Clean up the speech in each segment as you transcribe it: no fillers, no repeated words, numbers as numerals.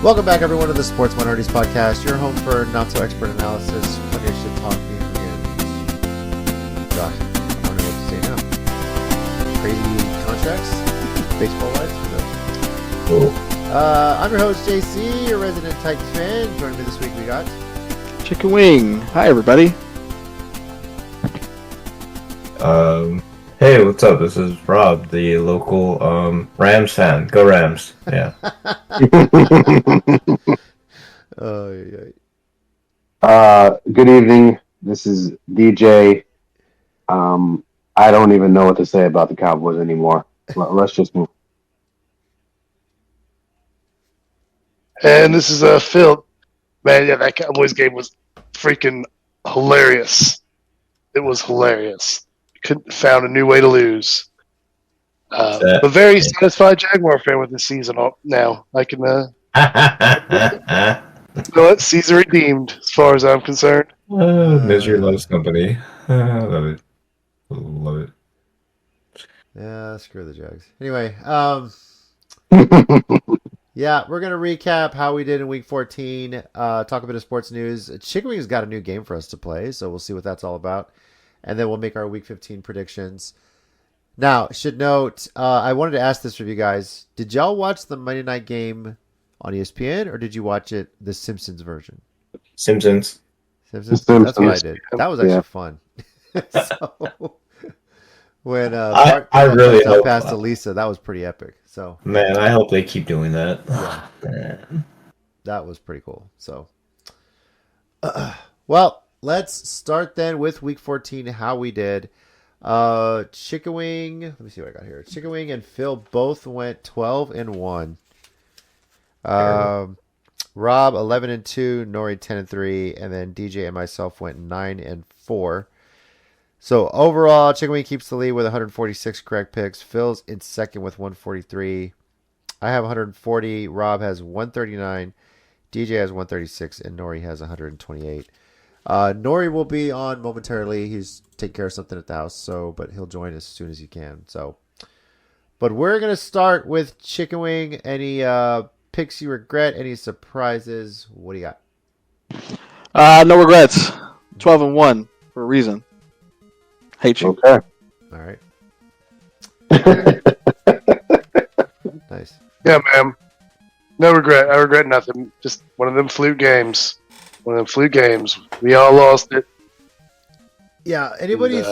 Welcome back, everyone, to the Sports Minorities Podcast, your home for not-so-expert analysis, plenty of shit talking, and gosh, I don't know what to say now. Crazy contracts, baseball-wise. Cool. I'm your host, JC, your resident Titans fan. Joining me this week, we got Chickenwing. Hi, everybody. Hey, what's up? This is Rob, the local Rams fan. Go Rams! Yeah. Good evening. This is DJ. I don't even know what to say about the Cowboys anymore. Let's just move. And this is Phil. Man, yeah, that Cowboys game was freaking hilarious. It was hilarious. Couldn't found a new way to lose. But very satisfied Jaguar fan with the season now. I can you know what? Season redeemed as far as I'm concerned. Misery loves company. I love it. Love it. Yeah, screw the Jags. Anyway, yeah, we're going to recap how we did in Week 14, talk a bit of sports news. Chickenwing's got a new game for us to play, so we'll see what that's all about. And then we'll make our Week 15 predictions. Now, should note, I wanted to ask this for you guys. Did y'all watch the Monday night game on ESPN, or did you watch it the Simpsons version? Simpsons. Simpsons? That's what I did. That was actually fun. So, when I really hope passed to Lisa, that was pretty epic. So, man, I hope they keep doing that. Yeah. That was pretty cool. So, well, let's start then with Week 14, how we did. Chickenwing, let me see what I got here. Chickenwing and Phil both went 12-1. Rob 11-2, Nori 10-3, and then DJ and myself went 9-4. So overall, Chickenwing keeps the lead with 146 correct picks. Phil's in second with 143. I have 140. Rob has 139. DJ has 136, and Nori has 128. Nori will be on momentarily. He's taking care of something at the house, but he'll join as soon as he can. But we're gonna start with Chickenwing. Any picks you regret? Any surprises? What do you got? No regrets. 12-1 for a reason. Hate you. Okay. All right. Nice. Yeah, man. No regret. I regret nothing. Just one of them fluke games. We all lost it. Yeah. Anybody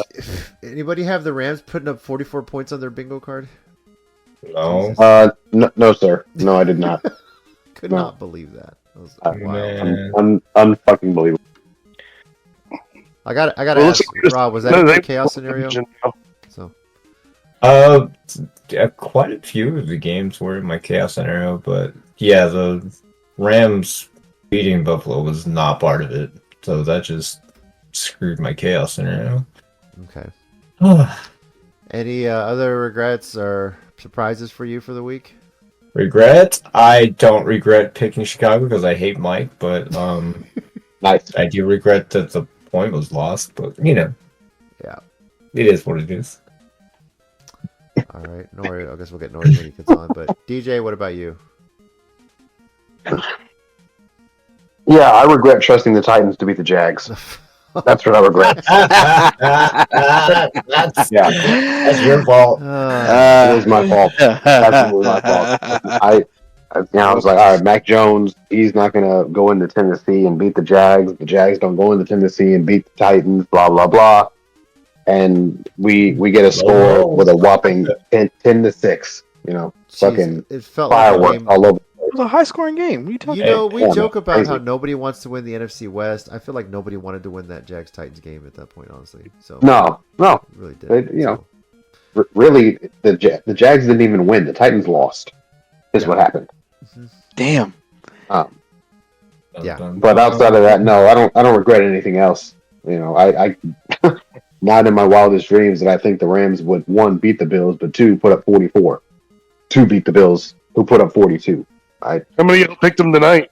have the Rams putting up 44 points on their bingo card? No. No, sir. No, I did not. Could not believe that. That was Man. Unfucking believable. I got to ask Rob, was that a chaos scenario? So. Yeah, quite a few of the games were in my chaos scenario, but yeah, the Rams beating Buffalo was not part of it, so that just screwed my chaos scenario. Okay. Any other regrets or surprises for you for the week? Regret? I don't regret picking Chicago because I hate Mike, but Nice. I do regret that the point was lost, but Yeah. It is what it is. All right. Nori, I guess we'll get Nori when he gets on. But DJ, what about you? Yeah, I regret trusting the Titans to beat the Jags. That's what I regret. That's your fault. It was my fault. Absolutely my fault. I was like, all right, Mac Jones, he's not going to go into Tennessee and beat the Jags. The Jags don't go into Tennessee and beat the Titans, blah, blah, blah. And we get a score with a whopping 10-6. Fucking it felt fireworks like a game. all over. It was a high-scoring game. What are you talking You know, we joke about crazy. how nobody wants to win the NFC West. I feel like nobody wanted to win that Jags-Titans game at that point, honestly. So No. it really did. Really, the Jags didn't even win. The Titans lost. Is what happened. Damn. Yeah. But outside of that, no, I don't regret anything else. I not in my wildest dreams that I think the Rams would, one, beat the Bills, but two, put up 44. Two, beat the Bills, who put up 42. How many of you picked them tonight?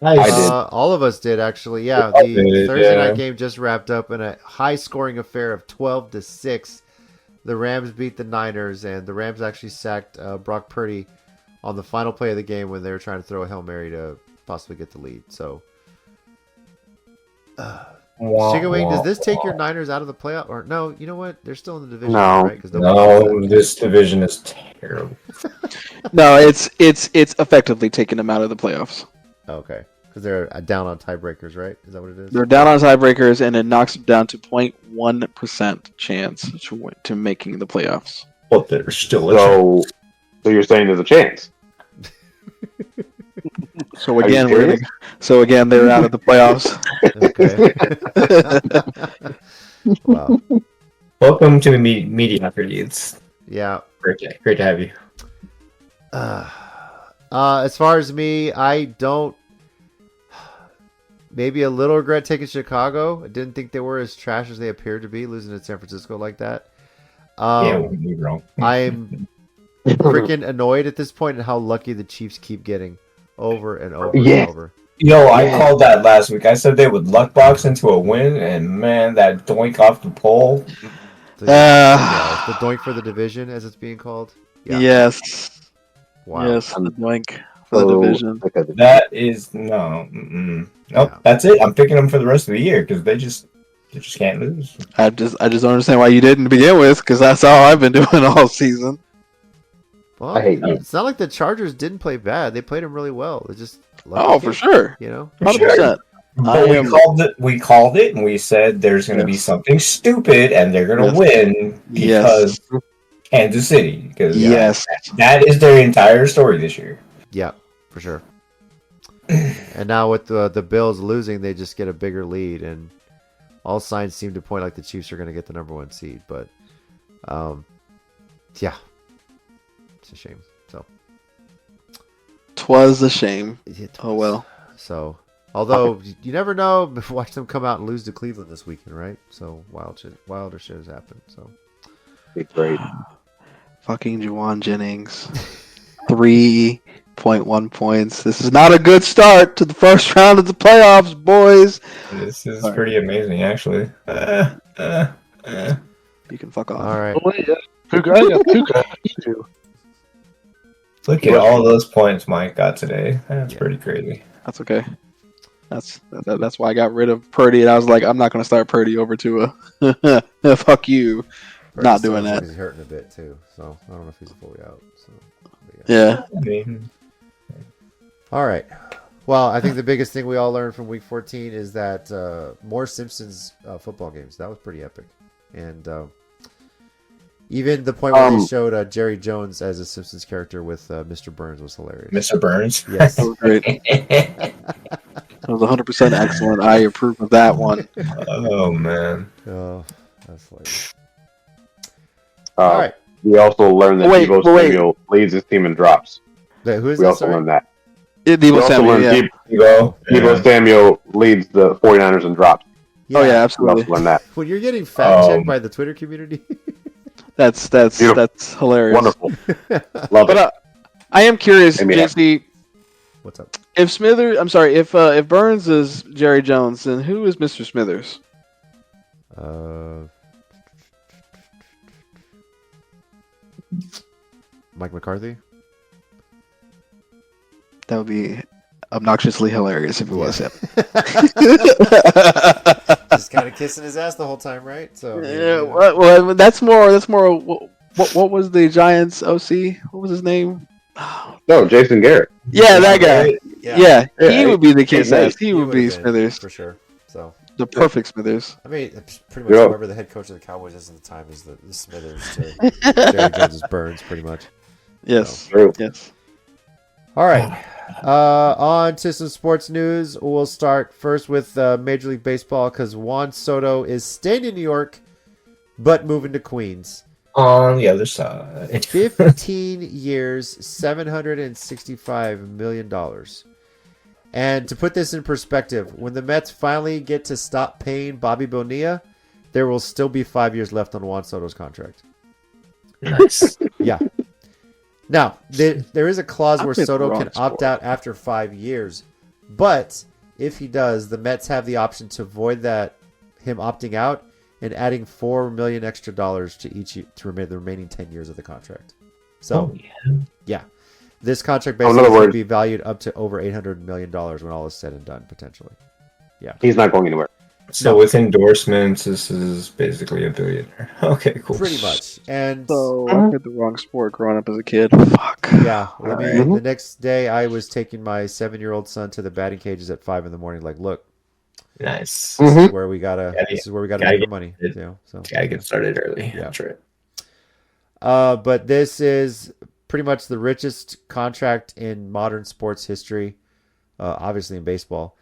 I did. All of us did, actually. Yeah, I the did, Thursday yeah. night game just wrapped up in a high-scoring affair of 12-6. The Rams beat the Niners, and the Rams actually sacked Brock Purdy on the final play of the game when they were trying to throw a Hail Mary to possibly get the lead. So, Chickenwing, does this take your Niners out of the playoff? Or no, you know what? They're still in the division, No. right? Because No, this division is terrible. No, it's effectively taking them out of the playoffs. Okay. Because they're down on tiebreakers, right? Is that what it is? They're down on tiebreakers, and it knocks them down to 0.1% chance to making the playoffs. But they're still a chance. So you're saying there's a chance? So Are you again, serious? they're out of the playoffs. Okay. Wow. Welcome to mediocrity. It's Yeah. great to have you. As far as me, I don't. Maybe a little regret taking Chicago. I didn't think they were as trash as they appeared to be, losing to San Francisco like that. Yeah, you're wrong. I'm freaking annoyed at this point at how lucky the Chiefs keep getting over and over Yeah. and over. Yo, I called that last week. I said they would luck box into a win, and man, that doink off the pole. The doink for the division, as it's being called. Yeah. Yes. Wow. Yes, the doink for the division. That is no. Mm-mm. Nope, Yeah. that's it. I'm picking them for the rest of the year because they just can't lose. I just don't understand why you didn't begin with, because that's all I've been doing all season. Well, I hate you. it's not like the Chargers didn't play bad. They played them really well. They just Oh, for sure, You know. 100%. But we called it, and we said there's going to be something stupid, and they're going to win because Kansas City. Because Yes, that is their entire story this year. Yeah, for sure. And now with the Bills losing, they just get a bigger lead, and all signs seem to point like the Chiefs are going to get the #1 seed. But, yeah, it's a shame. So, 'twas a shame. it Oh well. So, although you never know, watch them come out and lose to Cleveland this weekend, right? So wilder shit has happened. So, It's great. Fucking Juwan Jennings. 3.1 points. This is not a good start to the first round of the playoffs, boys. This is pretty amazing, actually. You can fuck off. all right. Oh, wait, yeah. Puka. Look at all those points Mike got today. That's pretty crazy. That's okay. That's why I got rid of Purdy, and I was like, I'm not going to start Purdy over to a fuck you. Not doing Sounds like that. He's hurting a bit too, so I don't know if he's fully out. So, Yeah. I mean, All right. Well, I think the biggest thing we all learned from Week 14 is that more Simpsons football games. That was pretty epic, and even the point where they showed Jerry Jones as a Simpsons character with Mr. Burns was hilarious. Mr. Burns. Yes. That was great. That was 100% excellent. I approve of that one. Oh man. Oh, that's hilarious. All right. We also learned that Wait, Deebo wait. Samuel leads his team in drops. Who is We that? also Sorry? learned that. Yeah, We Deebo also Samuel, learned yeah. Deebo Samuel leads the 49ers in drops. Oh yeah, We absolutely. also learned that. When you're getting fact checked by the Twitter community, That's Beautiful. hilarious. Wonderful. Love But it. I am curious, Amy, JC, what's up? if Burns is Jerry Jones, then who is Mr. Smithers? Mike McCarthy. That would be obnoxiously hilarious if it was him. Just kind of kissing his ass the whole time, right? So Yeah, well, that's more. What was the Giants OC? What was his name? No, Jason Garrett. Yeah, that guy. Yeah, he Yeah, would be the kiss nice. ass. He would be would've been, Smithers, for sure. So the perfect Smithers. I mean, it's pretty much Yeah. whoever the head coach of the Cowboys is at the time is the Smithers to Jerry Jones' Burns, pretty much. Yes, True. yes. All right. On to some sports news. We'll start first with Major League Baseball because Juan Soto is staying in New York, but moving to Queens. On the other side. 15 years, $765 million. And to put this in perspective, when the Mets finally get to stop paying Bobby Bonilla, there will still be 5 years left on Juan Soto's contract. Nice. Yeah. Now, there is a clause I've where been Soto wrong can sport. opt out after 5 years. But if he does, the Mets have the option to void him opting out and adding $4 million extra to each to the remaining 10 years of the contract. So, yeah. This contract So in basically other is going to words- be valued up to over $800 million when all is said and done, potentially. He's not going anywhere. So No. with endorsements, this is basically a billionaire. Okay, cool. Pretty much. And So I played the wrong sport growing up as a kid. Fuck. yeah, Alright. the next day I was taking my 7-year-old son to the batting cages at 5 in the morning. Like, look, Nice. this Mhm. is where we gotta Gotta make our get money. it. You know, so. Gotta get started early. Yeah. That's right. But this is pretty much the richest contract in modern sports history, obviously in baseball.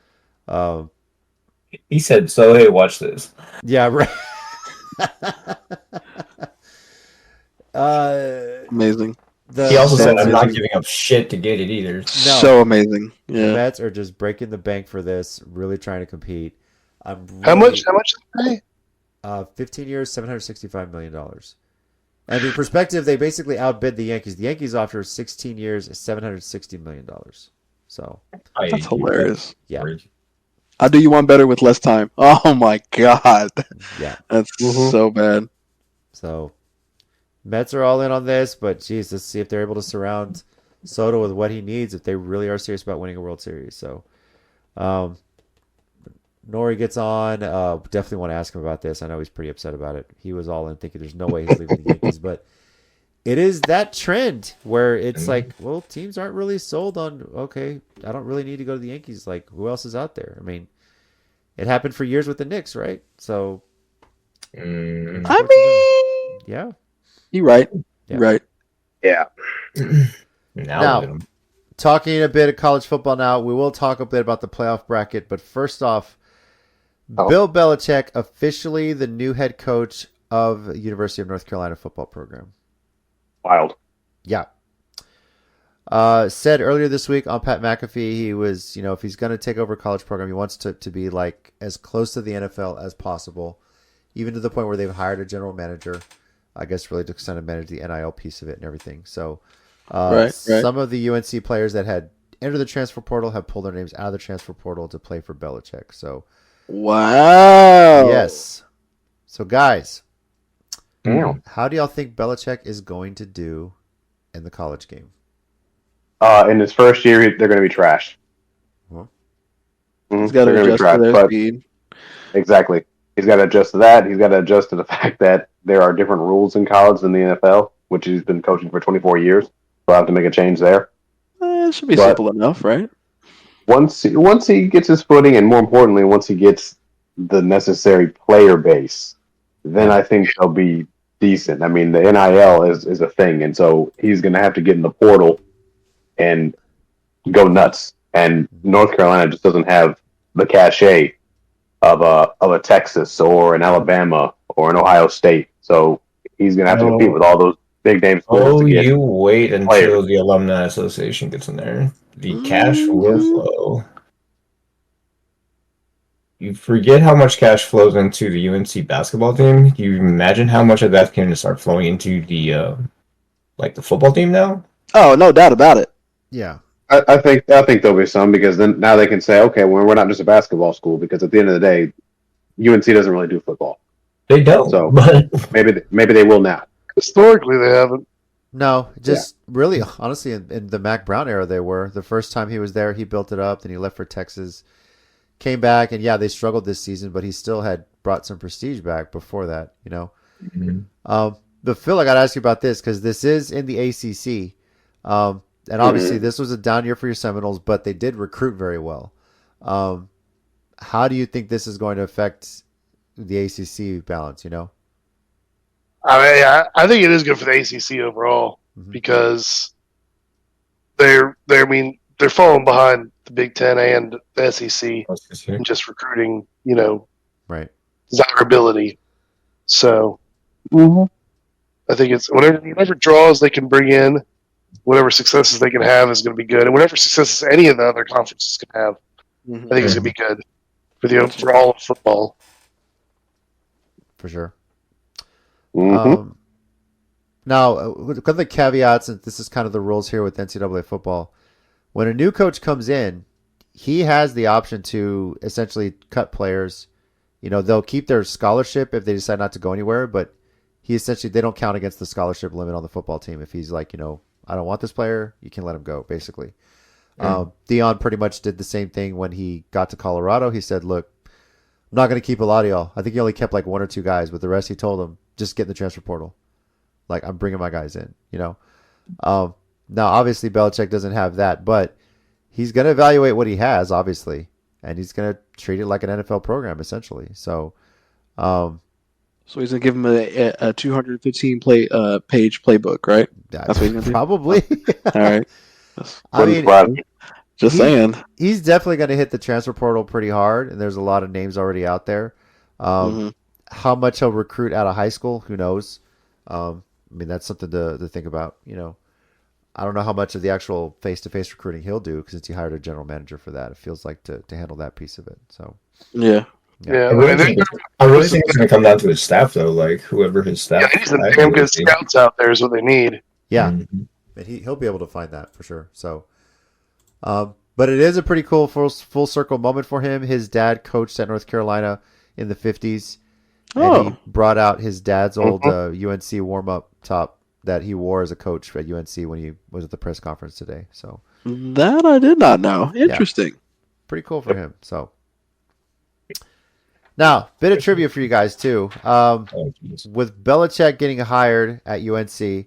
He said, so hey, watch this. Yeah, right. Amazing. He also said, I'm not amazing. giving up shit to get it either. So amazing. The Yeah. Mets are just breaking the bank for this, really trying to compete. How much? How much? Did they 15 years, $765 million. And in perspective, they basically outbid the Yankees. The Yankees offer 16 years, $760 million. So, That's hilarious. yeah. I'll do you one better with less time. Oh my god. Yeah. That's so bad. So, Mets are all in on this, but geez, let's see if they're able to surround Soto with what he needs if they really are serious about winning a World Series. So, Nori gets on. Definitely want to ask him about this. I know he's pretty upset about it. He was all in thinking there's no way he's leaving the Yankees, but it is that trend where it's like, well, teams aren't really sold on, okay, I don't really need to go to the Yankees. Like, who else is out there? I mean, it happened for years with the Knicks, right? So, I mean, yeah. you're right. Yeah. You're right. Yeah. Now, look at him. Talking a bit of college football now, we will talk a bit about the playoff bracket, but first off, Bill Belichick officially the new head coach of the University of North Carolina football program. Wild. Yeah. Said earlier this week on Pat McAfee, he was, if he's going to take over a college program, he wants to be like as close to the NFL as possible, even to the point where they've hired a general manager, I guess really to kind of manage the NIL piece of it and everything. So Right. some of the UNC players that had entered the transfer portal have pulled their names out of the transfer portal to play for Belichick. So Wow. yes. So guys, Damn. how do y'all think Belichick is going to do in the college game? In his first year, they're going to be trashed. Huh? He's got to They're gonna be adjust to trashed, their but- speed. Exactly. He's got to adjust to that. He's got to adjust to the fact that there are different rules in college than the NFL, which he's been coaching for 24 years. So I'll have to make a change there. It should be But- simple enough, right? Once he gets his footing, and more importantly, once he gets the necessary player base, then I think they'll be decent. I mean, the NIL is a thing, and so he's going to have to get in the portal and go nuts. And North Carolina just doesn't have the cachet of a Texas or an Alabama or an Ohio State. So he's going to have to compete with all those big name schools Oh, to get. you wait until players. the Alumni Association gets in there. The cash will flow. You forget how much cash flows into the UNC basketball team. You imagine how much of that's going to start flowing into the the football team now. Oh, no doubt about it. Yeah. I think there'll be some, because then now they can say, okay, well, we're not just a basketball school, because at the end of the day, UNC doesn't really do football. They don't. So- But Maybe they will now. Historically, they haven't. No, just really, honestly, in the Mac Brown era, they were. The first time he was there, he built it up, then he left for Texas, came back, and yeah, they struggled this season, but he still had brought some prestige back before that, But Phil, I got to ask you about this, because this is in the ACC, and obviously this was a down year for your Seminoles, but they did recruit very well. How do you think this is going to affect the ACC balance, I mean, I think it is good for the ACC overall because they're falling behind the Big Ten and the SEC in just recruiting, Right. desirability. So I think it's whatever draws they can bring in, whatever successes they can have is going to be good, and whatever successes any of the other conferences can have, I think it's going to be good for the overall of football. For sure. Mhm. Now, with the caveats, and this is kind of the rules here with NCAA football, when a new coach comes in, he has the option to essentially cut players. They'll keep their scholarship if they decide not to go anywhere, but they don't count against the scholarship limit on the football team if he's I don't want this player. You can let him go, basically. Dion pretty much did the same thing when he got to Colorado. He said, look, I'm not going to keep a lot of y'all. I think he only kept like 1 or 2 guys, but the rest he told them, just get in the transfer portal. Like, I'm bringing my guys in, you know. Now, obviously, Belichick doesn't have that, but he's going to evaluate what he has, obviously, and he's going to treat it like an NFL program, essentially. So he's gonna give him a 215 page playbook, right? That's what he's gonna do. Probably. All right. I mean, Just saying. He's definitely going to hit the transfer portal pretty hard, and there's a lot of names already out there. How much he'll recruit out of high school, who knows? I mean, that's something to think about. You know, I don't know how much of the actual face-to-face recruiting he'll do because he hired a general manager for that. It feels like to handle that piece of it. So yeah. I really think it's going to come down to his staff, though. Like whoever his staff. Yeah, he needs some damn good scouts out there is what they need. Yeah, and he'll be able to find that for sure. So, but it is a pretty cool full circle moment for him. His dad coached at North Carolina in the 50s. And he brought out his dad's old UNC warm-up top that he wore as a coach at UNC when he was at the press conference today. So that I did not know. Interesting. Yeah, pretty cool for him. So now, bit of trivia for you guys too. With Belichick getting hired at UNC,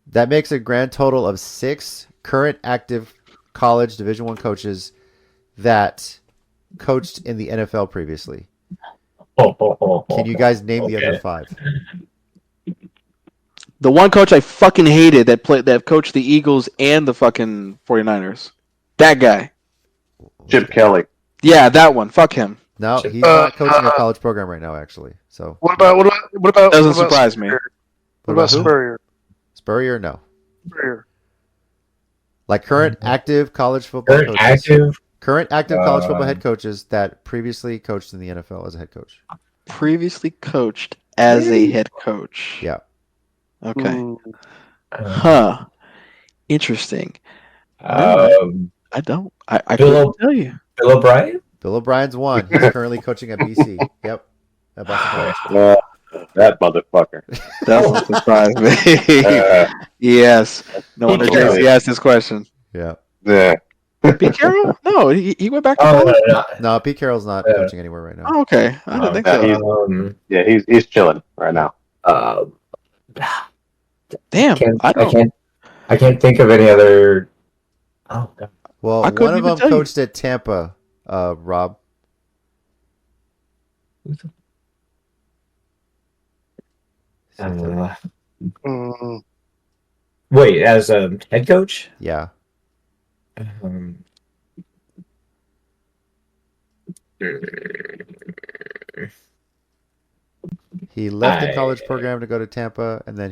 that makes a grand total of 6 current active college Division I coaches that coached in the NFL previously. Can you guys name the other 5? The one coach I fucking hated that coached the Eagles and the fucking 49ers. That guy. Chip Kelly. Yeah, that one. Fuck him. No, he's not coaching a college program right now, actually. So what about doesn't surprise me. What about Spurrier? Spurrier, no. Spurrier. Like current active college football coaches. Current active college football head coaches that previously coached in the NFL as a head coach. Previously coached as a head coach. Yeah. Okay. Huh. Interesting. I don't. I couldn't tell you. Bill O'Brien? Bill O'Brien's one. He's currently coaching at BC. Yep. At Boston College. That motherfucker. Doesn't surprise me. Yes. No wonder JC asked this question. Yeah. Yeah. Pete Carroll? No, he went back to college. No, Pete Carroll's not coaching anywhere right now. Oh, okay. I didn't think so. He's chilling right now. Damn. I can't think of any other. Oh God. Well, one of them coached at Tampa, Rob. Wait, as a head coach? Yeah. He left the college program to go to Tampa, and then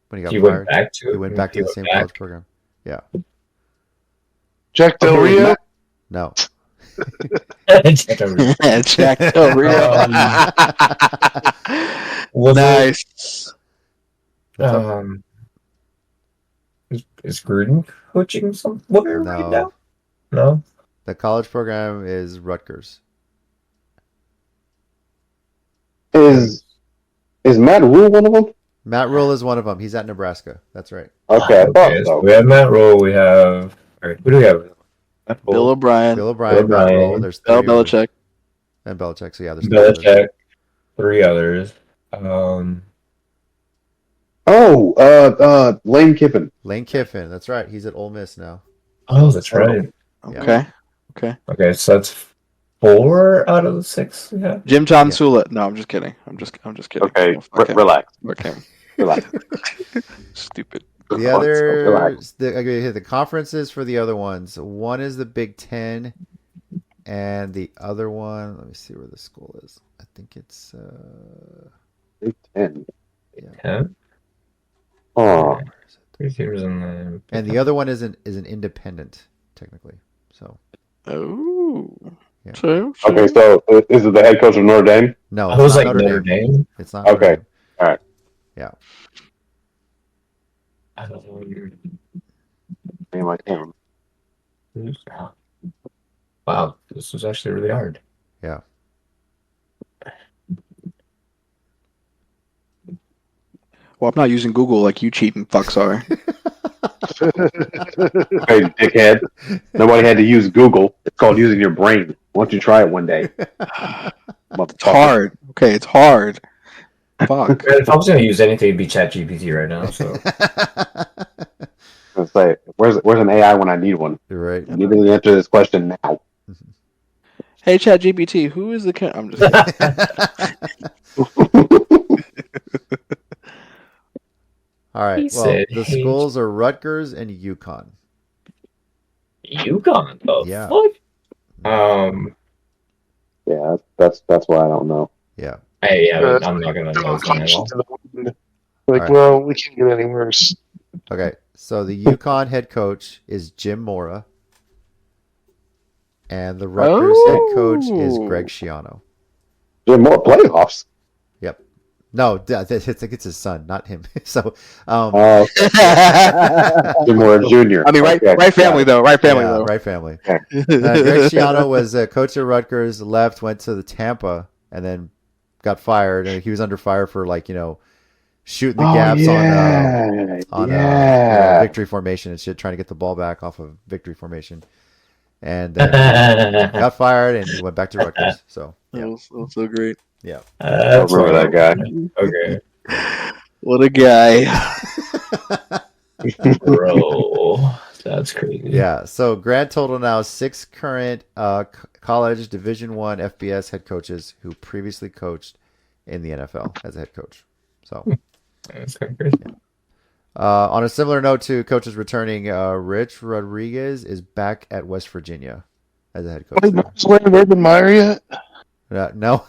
when he got fired, he went back to the same college program. Yeah. Jack Del Rio? No. Jack Del Rio. Nice. Is Gruden coaching somewhere right now? No. The college program is Rutgers. Is Matt Rule one of them? Matt Rule is one of them. He's at Nebraska. That's right. Okay. So we have Matt Rule. We have. All right. Who do we have? Bill O'Brien. Matt Rule. There's 3 Belichick. And Belichick. So yeah, there's Belichick. 3 others. Lane Kiffin. Lane Kiffin. That's right. He's at Ole Miss now. Oh, that's right. Okay. So that's 4 out of the 6. Yeah. Jim John Sula. No, I'm just kidding. I'm just kidding. Okay, relax. Okay. Relax. Stupid. The conferences for the other ones. One is the Big Ten, and the other one. Let me see where the school is. I think it's Big Ten. Yeah. Oh. 3 teams in the. And the other one is an independent, technically. So. Oh. Yeah. Okay, so is it the head coach of Notre Dame? No, I was like Notre Dame. It's not. Okay. All right. Yeah. Wow, this was actually really hard. Well, I'm not using Google like you cheating fucks are. Hey, dickhead. Nobody had to use Google. It's called using your brain. Why don't you try it one day? It's hard. Okay, it's hard. Fuck. If I was gonna use anything, it'd be ChatGPT right now. So I was gonna say, where's an AI when I need one? You're right. I need to answer this question now. Hey, ChatGPT, who is the? I'm just. All right. He Well, said, the "Hey." schools are Rutgers and UConn. UConn, the Yeah. fuck? Yeah, that's why I don't know. Yeah. Hey, I'm not gonna Throw know a that at caution all. to the wind. Like, Alright. well, we can't get any worse. Okay. So the UConn head coach is Jim Mora, and the Rutgers head coach is Greg Schiano. There are more playoffs. Yep. No, it's his son, not him. So, Oh, Jim Moore Jr. I mean, right family though. Right family yeah, though. right family. Okay. Greg Schiano was a coach at Rutgers, left, went to the Tampa, and then got fired. And he was under fire for shooting the gaps on victory formation and shit, trying to get the ball back off of victory formation. And got fired, and he went back to Rutgers. So, That yeah. was so great. Yeah. I remember that guy. Okay, What a guy. bro, that's crazy. Yeah. So, grand total now 6 current college Division I FBS head coaches who previously coached in the NFL as a head coach. So, That's kind of crazy. on a similar note to coaches returning, Rich Rodriguez is back at West Virginia as a head coach. Played Marcus Leonard Urban Meyer yet? No.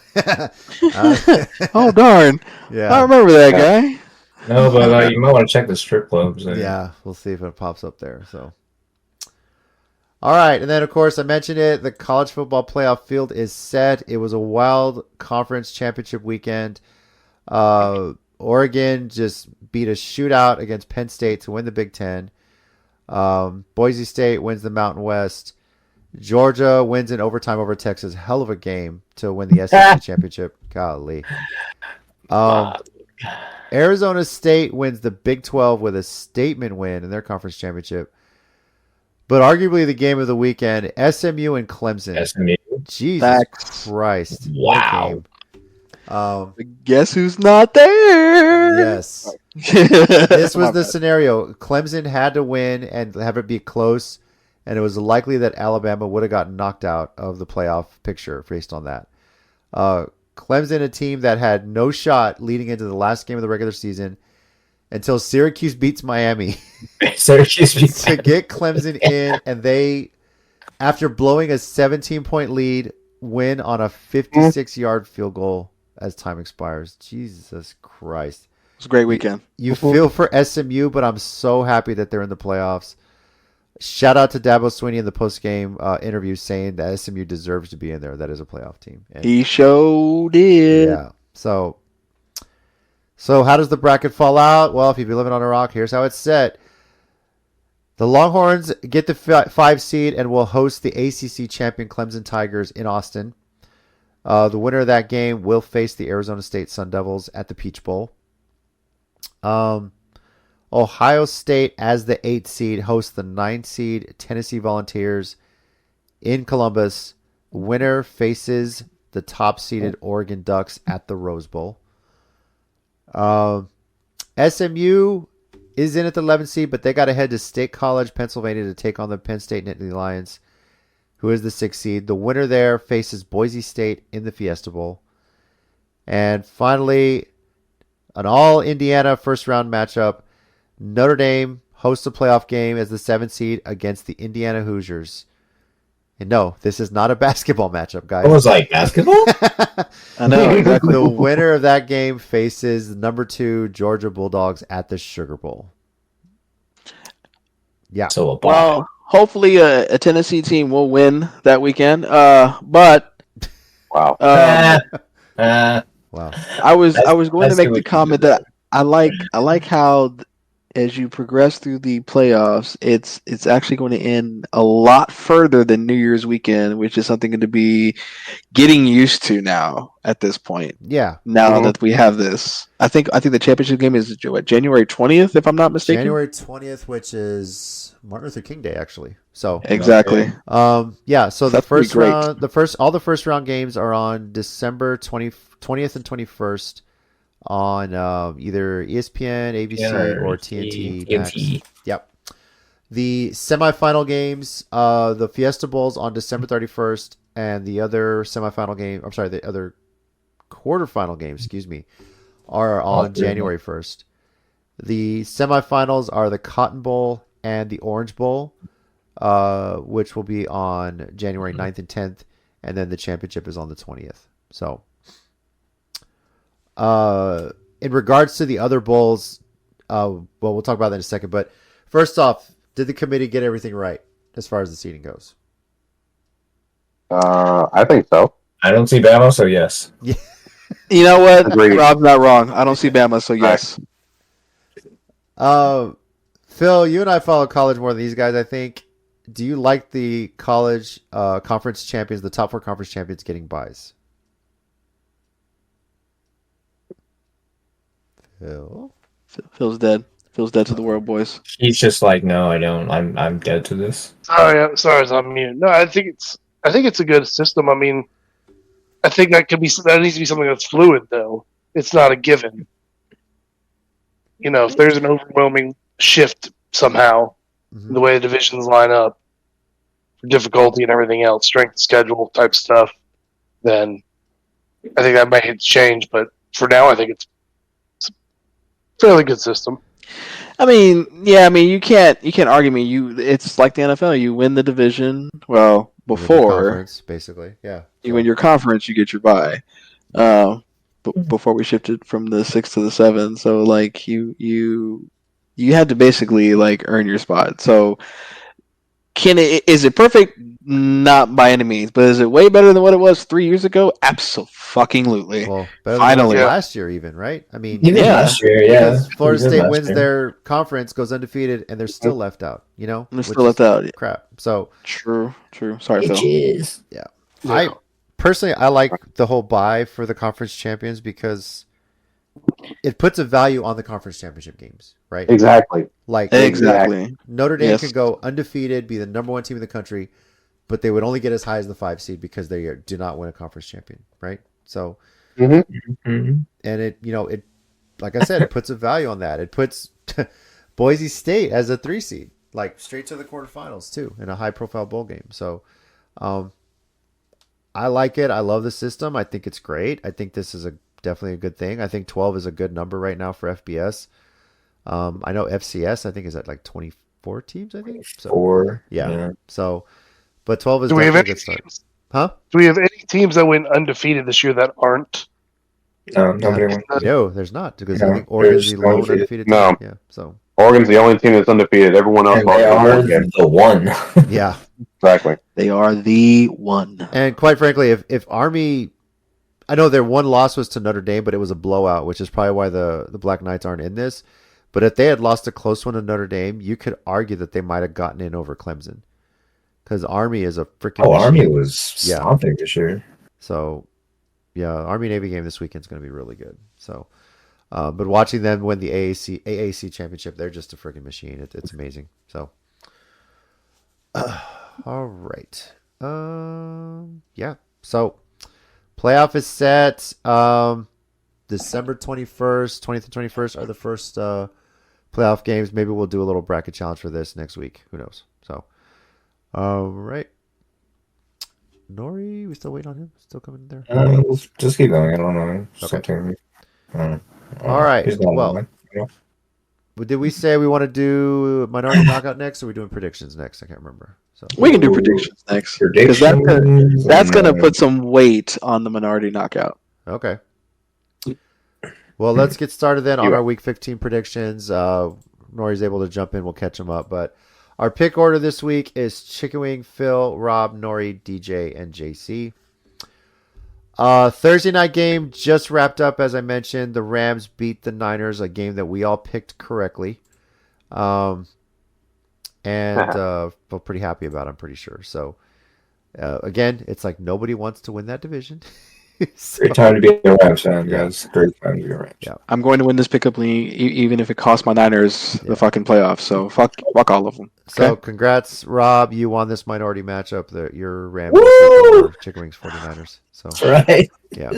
Oh darn! I Yeah. remember that guy. No, but you might want to check the strip clubs. Yeah. We'll see if it pops up there. So, all right. And then, of course, I mentioned it. The college football playoff field is set. It was a wild conference championship weekend. Oregon just beat a shootout against Penn State to win the Big Ten. Boise State wins the Mountain West. Georgia wins in overtime over Texas. Hell of a game to win the SEC championship. Golly. Arizona State wins the Big 12 with a statement win in their conference championship. But arguably the game of the weekend, SMU and Clemson. SMU. Jesus Facts. Christ. Wow. What a game. Guess who's not there? Yes. This was the scenario. Clemson had to win and have it be close, and it was likely that Alabama would have gotten knocked out of the playoff picture based on that. Clemson, a team that had no shot leading into the last game of the regular season until Syracuse beats Miami Syracuse beats to get Clemson in, and they, after blowing a 17-point lead, win on a 56-yard field goal as time expires. Jesus Christ. It's a great weekend. You feel for SMU, but I'm so happy that they're in the playoffs. Shout out to Dabo Swinney in the post-game interview saying that SMU deserves to be in there. That is a playoff team. And, He sure did. yeah. So how does the bracket fall out? Well, if you've been living on a rock, here's how it's set. The Longhorns get the 5 seed and will host the ACC champion Clemson Tigers in Austin. The winner of that game will face the Arizona State Sun Devils at the Peach Bowl. Ohio State, as the 8th seed, hosts the 9th seed Tennessee Volunteers in Columbus. Winner faces the top-seeded Oregon Ducks at the Rose Bowl. SMU is in at the 11th seed, but they got to head to State College, Pennsylvania, to take on the Penn State Nittany Lions, who is the 6th seed. The winner there faces Boise State in the Fiesta Bowl. And finally, an all-Indiana first-round matchup. Notre Dame hosts a playoff game as the 7th seed against the Indiana Hoosiers. And no, this is not a basketball matchup, guys. It was like basketball? I know, exactly. The winner of that game faces the number 2 Georgia Bulldogs at the Sugar Bowl. Yeah. So Well, hopefully a Tennessee team will win that weekend. But Wow. Wow. I was going to that's make what the you comment do. that I like how as you progress through the playoffs, it's actually going to end a lot further than New Year's weekend, which is something to be getting used to now at this point. Yeah. Now Mhm. that we have this, I think the championship game is what, January 20th, if I'm not mistaken. January 20th, which is Martin Luther King Day, actually. So, Exactly. yeah. So the That's pretty first great. round, all the first round games are on December 20th and 21st on either ESPN, ABC, or TNT Max. Yep. The semifinal games, the Fiesta Bowl's on December 31st, and the other semifinal game, I'm sorry, the other quarterfinal games, excuse me, are on January 1st. The semifinals are the Cotton Bowl and the Orange Bowl, which will be on January 9th and 10th, and then the championship is on the 20th. So, in regards to the other bowls, well, we'll talk about that in a second, but first off, did the committee get everything right as far as the seating goes? I think so. I don't see Bama, so yes. You know what? Agreed. Rob's not wrong. I don't see Bama, so yes. Phil, you and I follow college more than these guys, I think. Do you like the college conference champions, the top 4 conference champions, getting buys? Phil? Phil's dead. Phil's dead to the world, boys. He's just like, no, I don't. I'm dead to this. Sorry, I was on mute. No, I think it's a good system. I mean, I think that needs to be something that's fluid, though. It's not a given. You know, if there's an overwhelming shift somehow in the way the divisions line up, for difficulty and everything else, strength of schedule type stuff, then I think that might change. But for now, I think it's a fairly good system. I mean, yeah. I mean, you can't argue me. It's like the NFL. You win the division. Well, With the before conference, basically, yeah. you win your conference, you get your bye. Before we shifted from the 6 to the 7, so like you had to basically like earn your spot. So is it perfect? Not by any means, but is it way better than what it was 3 years ago? Absolutely. Well, better than Finally. last year, even, right? I mean, Even Yeah. last year, yeah. because Florida Pretty good State last wins year. their conference, goes undefeated, and they're still left out. You know, They're Which still is left out. Crap. So True. Sorry, Phil. Bitches. I personally, I like the whole bye for the conference champions because it puts a value on the conference championship games, right? Exactly. Like Exactly. Notre Dame Yes. could go undefeated, be the number 1 team in the country, but they would only get as high as the 5 seed because they do not win a conference champion, right? So, Mhm. and it, like I said, it puts a value on that. It puts Boise State as a 3 seed, like straight to the quarterfinals too, in a high profile bowl game. So, I like it. I love the system. I think it's great. I think this is definitely a good thing. I think 12 is a good number right now for FBS. I know FCS, I think, is at like 24 teams, I think. So, 4. yeah. So, but 12 is Do we have definitely a any good start. teams? Huh? Do we have any teams that went undefeated this year that aren't? No, nobody won. No, there's not, because No, I think Oregon's the there's lone undefeated. undefeated team. No. Yeah. So, Oregon's the only team that's undefeated. Everyone else And lost they their are bowl game. the one. yeah. Exactly. They are the one. And quite frankly, if Army, I know their one loss was to Notre Dame, but it was a blowout, which is probably why the Black Knights aren't in this. But if they had lost a close one to Notre Dame, you could argue that they might have gotten in over Clemson. Because Army is a freaking Oh, machine. Army was Yeah. stomping this year. So, yeah, Army-Navy game this weekend is going to be really good. So, but watching them win the AAC championship, they're just a freaking machine. It's amazing. So, all right. Yeah. So, playoff is set. December 21st, 20th and 21st are the first playoff games. Maybe we'll do a little bracket challenge for this next week. Who knows? So, all right. Nori, we still waiting on him? Still coming there? Just keep going. I don't know. Okay. Something. All right. He's not Well, online, you know? did we say we want to do minority knockout next, or are we doing predictions next? I can't remember. So We can do predictions next. Because Predictions. that's gonna put some weight on the minority knockout. okay. Well, let's get started then on You- our Week 15 predictions. Nori's able to jump in. We'll catch him up. But our pick order this week is Chickenwing, Phil, Rob, Nori, DJ, and JC. Thursday night game just wrapped up, as I mentioned. The Rams beat the Niners, a game that we all picked correctly. Feel pretty happy about it, I'm pretty sure. So, again, it's like nobody wants to win that division. So, Great time to be a Rams fan, guys. Great time to be a Rams. Yeah. I'm going to win this pickup league, even if it costs my Niners the fucking playoffs. So fuck all of them. So Okay? congrats, Rob. You won this minority matchup. Your Rams Woo! over Chickenwings 49ers. So That's right. yeah.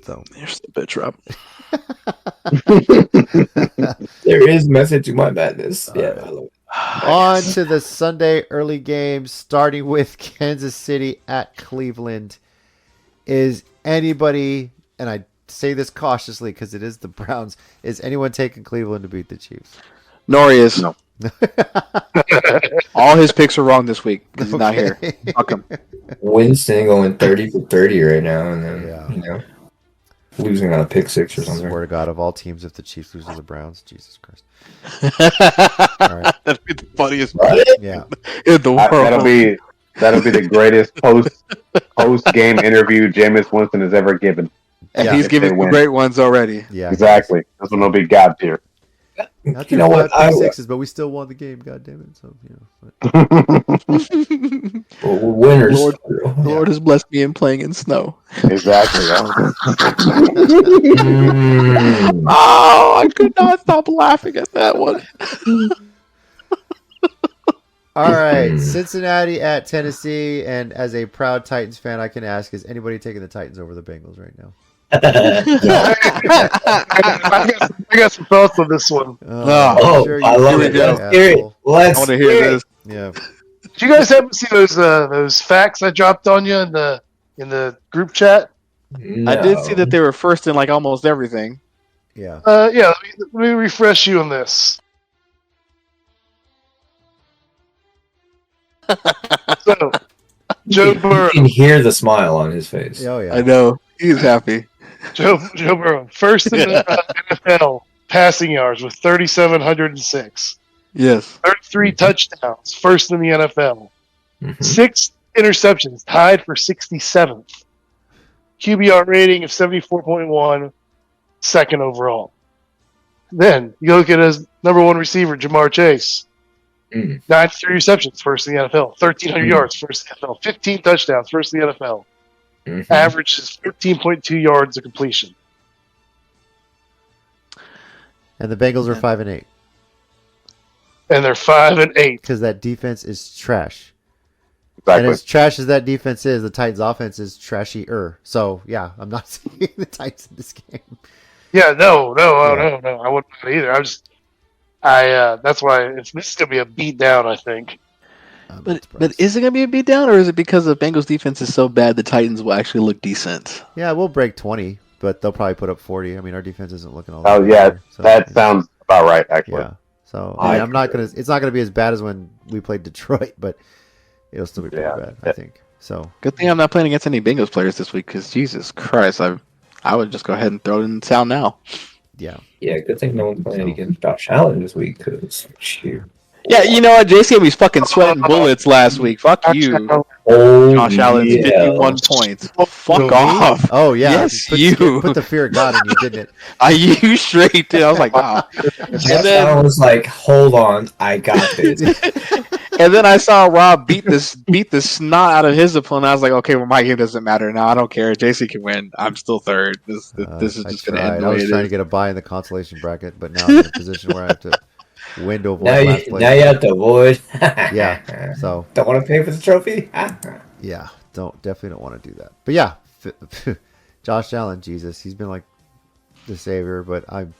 So You're still a bitch, Rob. There is method to my madness. Yeah, I love it. on to the Sunday early games, starting with Kansas City at Cleveland. Is anybody, and I say this cautiously because it is the Browns, is anyone taking Cleveland to beat the Chiefs? Nori is. No. All his picks are wrong this week because he's not here. Fuck him. Winston going 30 for 30 right now, and then Yeah. losing on a pick six or something. Swear to God, of all teams, if the Chiefs lose to the Browns, Jesus Christ. That'd be the funniest Yeah. in the world. That'll be the greatest post game interview Jameis Winston has ever given. And Yeah. he's If giving they win. great ones already. Yeah. Exactly. That's when it'll be God tier. Not You know what? Pick sixes, but we still won the game. God damn it. So We're winners. Lord- The Lord has blessed me in playing in snow. Exactly. Mm. Oh, I could not stop laughing at that one. All right, Cincinnati at Tennessee, and as a proud Titans fan, I can ask: is anybody taking the Titans over the Bengals right now? I got some thoughts on this one. Oh, sure I you love do, it. you Let's hear it. asshole. I Let's want to hear hear it. this. Yeah, Did you guys happen to see those facts I dropped on you in the group chat? No. I did see that they were first in like almost everything. yeah. Yeah. Let me refresh you on this. So, Joe Burrow. You can hear the smile on his face. Oh yeah. I know. He's happy. Joe Burrow, first in the NFL passing yards with 3,706. Yes. 33 touchdowns, first in the NFL. Mhm. 6 interceptions, tied for 67th. QBR rating of 74.1, second overall. Then you look at his number one receiver, Jamar Chase. Mm. 93 receptions, first in the NFL. 1,300 Mm. yards, first in the NFL. 15 touchdowns, first in the NFL. Mhm. Average is 13.2 yards of completion. And the Bengals are 5-8 And they're 5-8. because that defense is trash. And Exactly. as trash as that defense is, the Titans' offense is trashy-er. So yeah, I'm not seeing the Titans in this game. Yeah, no. I wouldn't either. That's why this is gonna be a beat down, I think. I'm not But surprised. is it going to be a beatdown, or is it because the Bengals defense is so bad the Titans will actually look decent? Yeah, we'll break 20, but they'll probably put up 40. I mean, our defense isn't looking all Oh that yeah, good, so, that yeah. sounds about right. Actually, Yeah. So I mean, I I'm not gonna. It's not gonna be as bad as when we played Detroit, but it'll still be pretty Yeah. bad, I think. So Good thing I'm not playing against any Bengals players this week, because Jesus Christ, I would just go ahead and throw it in the sound now. yeah, Yeah, good thing no one's playing against Josh Allen this week, because shoot. Yeah, you know what? JC was fucking sweating bullets last week. Fuck you. Oh, Josh Allen's yeah. 51 points. Fuck Me? off. oh yeah, Yes, put, you. put the fear of God in you, didn't it? I used straight to. I was like, ah. Josh And then, Allen was like, hold on, I got this. and then I saw Rob beat the snot out of his opponent. I was like, okay, well, my game doesn't matter now. I don't care. JC can win. I'm still third. This is I just going to tried. end the I way was it trying to is. get a bye in the consolation bracket, but now I'm in a position where I have to win to avoid now last you place. have to avoid. Yeah, so Don't want to pay for the trophy? yeah, definitely don't want to do that. But yeah, Josh Allen, Jesus, he's been like the savior, but I'm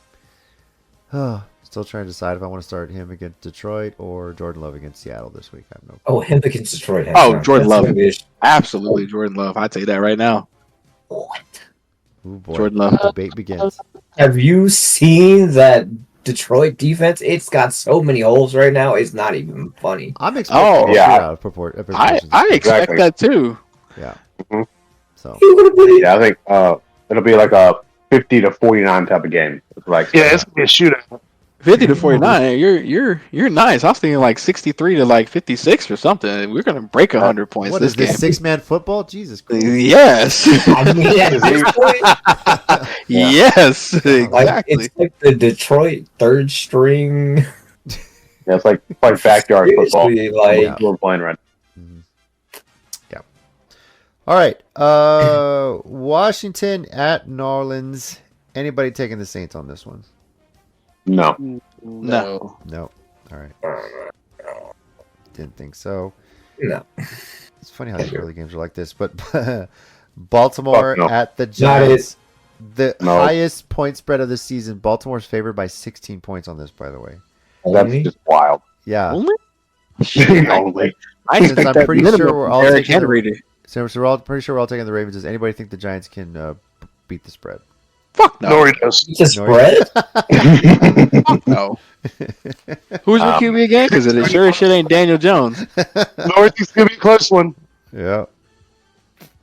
still trying to decide if I want to start him against Detroit or Jordan Love against Seattle this week. I have no. Oh, him against Detroit. Oh, Jordan Love. gonna be Absolutely, Jordan Love. I'd say that right now. What? Ooh, boy, Jordan Love. debate begins. Have you seen that Detroit defense? It's got so many holes right now. It's not even funny. I'm expecting Oh, a yeah. shootout of proportions. I expect Exactly. that too. Yeah. Mhm. So You would have believed. Yeah, I think it'll be like a 50-49 type of game. It's like Yeah, it's gonna be a shootout. 50 to 49. You're nice. I was thinking like 63 to like 56 or something. We're gonna break 100 points what this is this game. 6-man football? Jesus Christ. Yes. I mean, at this point, Yes. like, Exactly. it's like the Detroit third string Yeah, it's like backyard football. Seriously, like We're playing right. Mhm. Yeah. All right. Washington at New Orleans. Anybody taking the Saints on this one? No. No. No. All right. Didn't think so. no. It's funny how these early games are like this, but Baltimore Fuck no. at the Not it. Giants. The No. highest point spread of the season. Baltimore's favored by 16 points on this, by the way. That's Only? just wild. Yeah. Only? Shit, Only. I Since expect I'm that pretty minimum sure we're from all Derrick taking the- Henry to- So we're all pretty sure we're all taking the Ravens. Does anybody think the Giants can beat the spread? Fuck no. Nori does. The spread? Fuck no. Who's the QB again? Because it sure as shit ain't Daniel Jones. Nori thinks it's gonna be a close one. Yeah.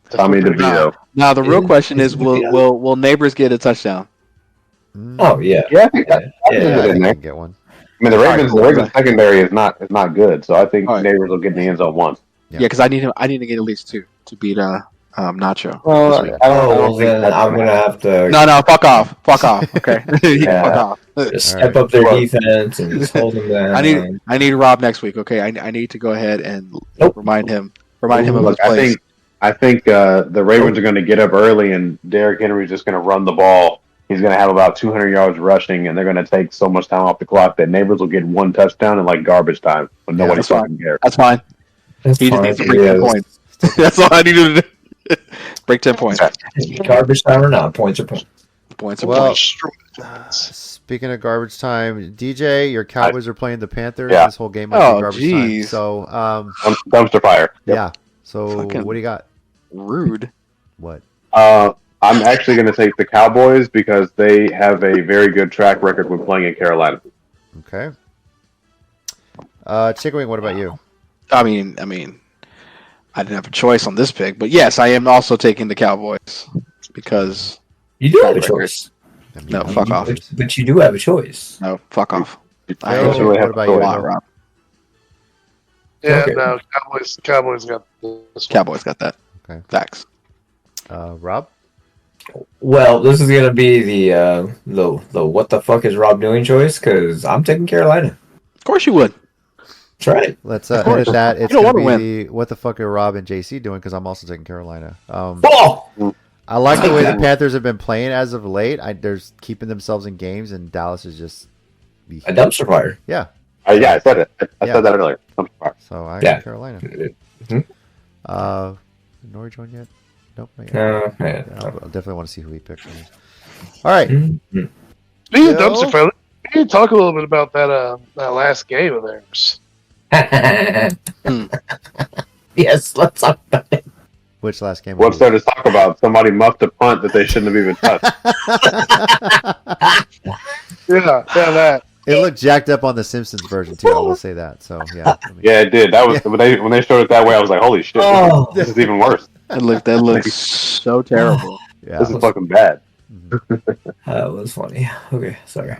Tommy DeVito. Now the real question is, will Neighbors get a touchdown? Oh yeah. Yeah, I think that. Yeah, Yeah, I in think there. they can get one. I mean, the Ravens, All right, the Ravens secondary is not good, so I think All right. Neighbors will get in the end zone once. Yeah. Yeah, because I need to get at least 2 to beat Nacho. Well, this week. I Oh, don't well think then that's I'm gonna gonna have to No, fuck off. Okay, you can Yeah. fuck off. just All step right. up their Well- defense and just hold them down. I need Rob next week. Okay, I need to go ahead and Nope. remind him of his Look, place. I think the Ravens are going to get up early, and Derrick Henry's just going to run the ball. He's going to have about 200 yards rushing, and they're going to take so much time off the clock that Neighbors will get 1 touchdown in like garbage time when Yeah, nobody that's fine. fucking cares. That's fine. That's He just fine. needs to break 10 points. That's all I need to do. Break 10 points. Garbage time or not, points are points. Points are Well, points. speaking of garbage time, DJ, your Cowboys are playing the Panthers. Yeah. This whole game might Oh, be garbage jeez. time. So, Dumpster fire. yeah. So, Fucking- what do you got? Rude. What? I'm actually going to take the Cowboys because they have a very good track record when playing in Carolina. Okay. Chickenwing, what about you? I mean, I didn't have a choice on this pick, but yes, I am also taking the Cowboys because You do have a choice. I mean, No, fuck off. But you do have a choice. no, fuck off. I Phil, hate really what have about to you? a lot, Phil? Rob. Yeah, Okay. no, Cowboys got this one. Cowboys got that. Okay. Facts. Rob? Well, this is gonna be the what the fuck is Rob doing choice because I'm taking Carolina. Of course you would. That's right. Let's Of course. edit that. It's You don't going to wanna be the what the fuck are Rob and JC doing because I'm also taking Carolina. Oh! I like the way the Panthers have been playing as of late. They're keeping themselves in games, and Dallas is just A dumpster fire. yeah. Yeah, I said it. I Yeah. said that earlier. Dumpster fire. So I Yeah. got Carolina. Mhm. Nori joined yet? Nope. Not yet. No, man. I'll definitely want to see who he picks. All right. Mhm. Speaking of Phil? dumpster fire, we need to talk a little bit about that last game of theirs. Yes, let's talk about it. Which last game? What's there to talk about? Somebody muffed a punt that they shouldn't have even touched. Yeah, that. It looked jacked up on the Simpsons version too. I will say that. So yeah. I mean, Yeah, it did. That was when they showed it that way. I was like, "Holy shit! Oh. This is even worse. That looks so terrible. yeah. This is fucking bad." That was funny. Okay, sorry.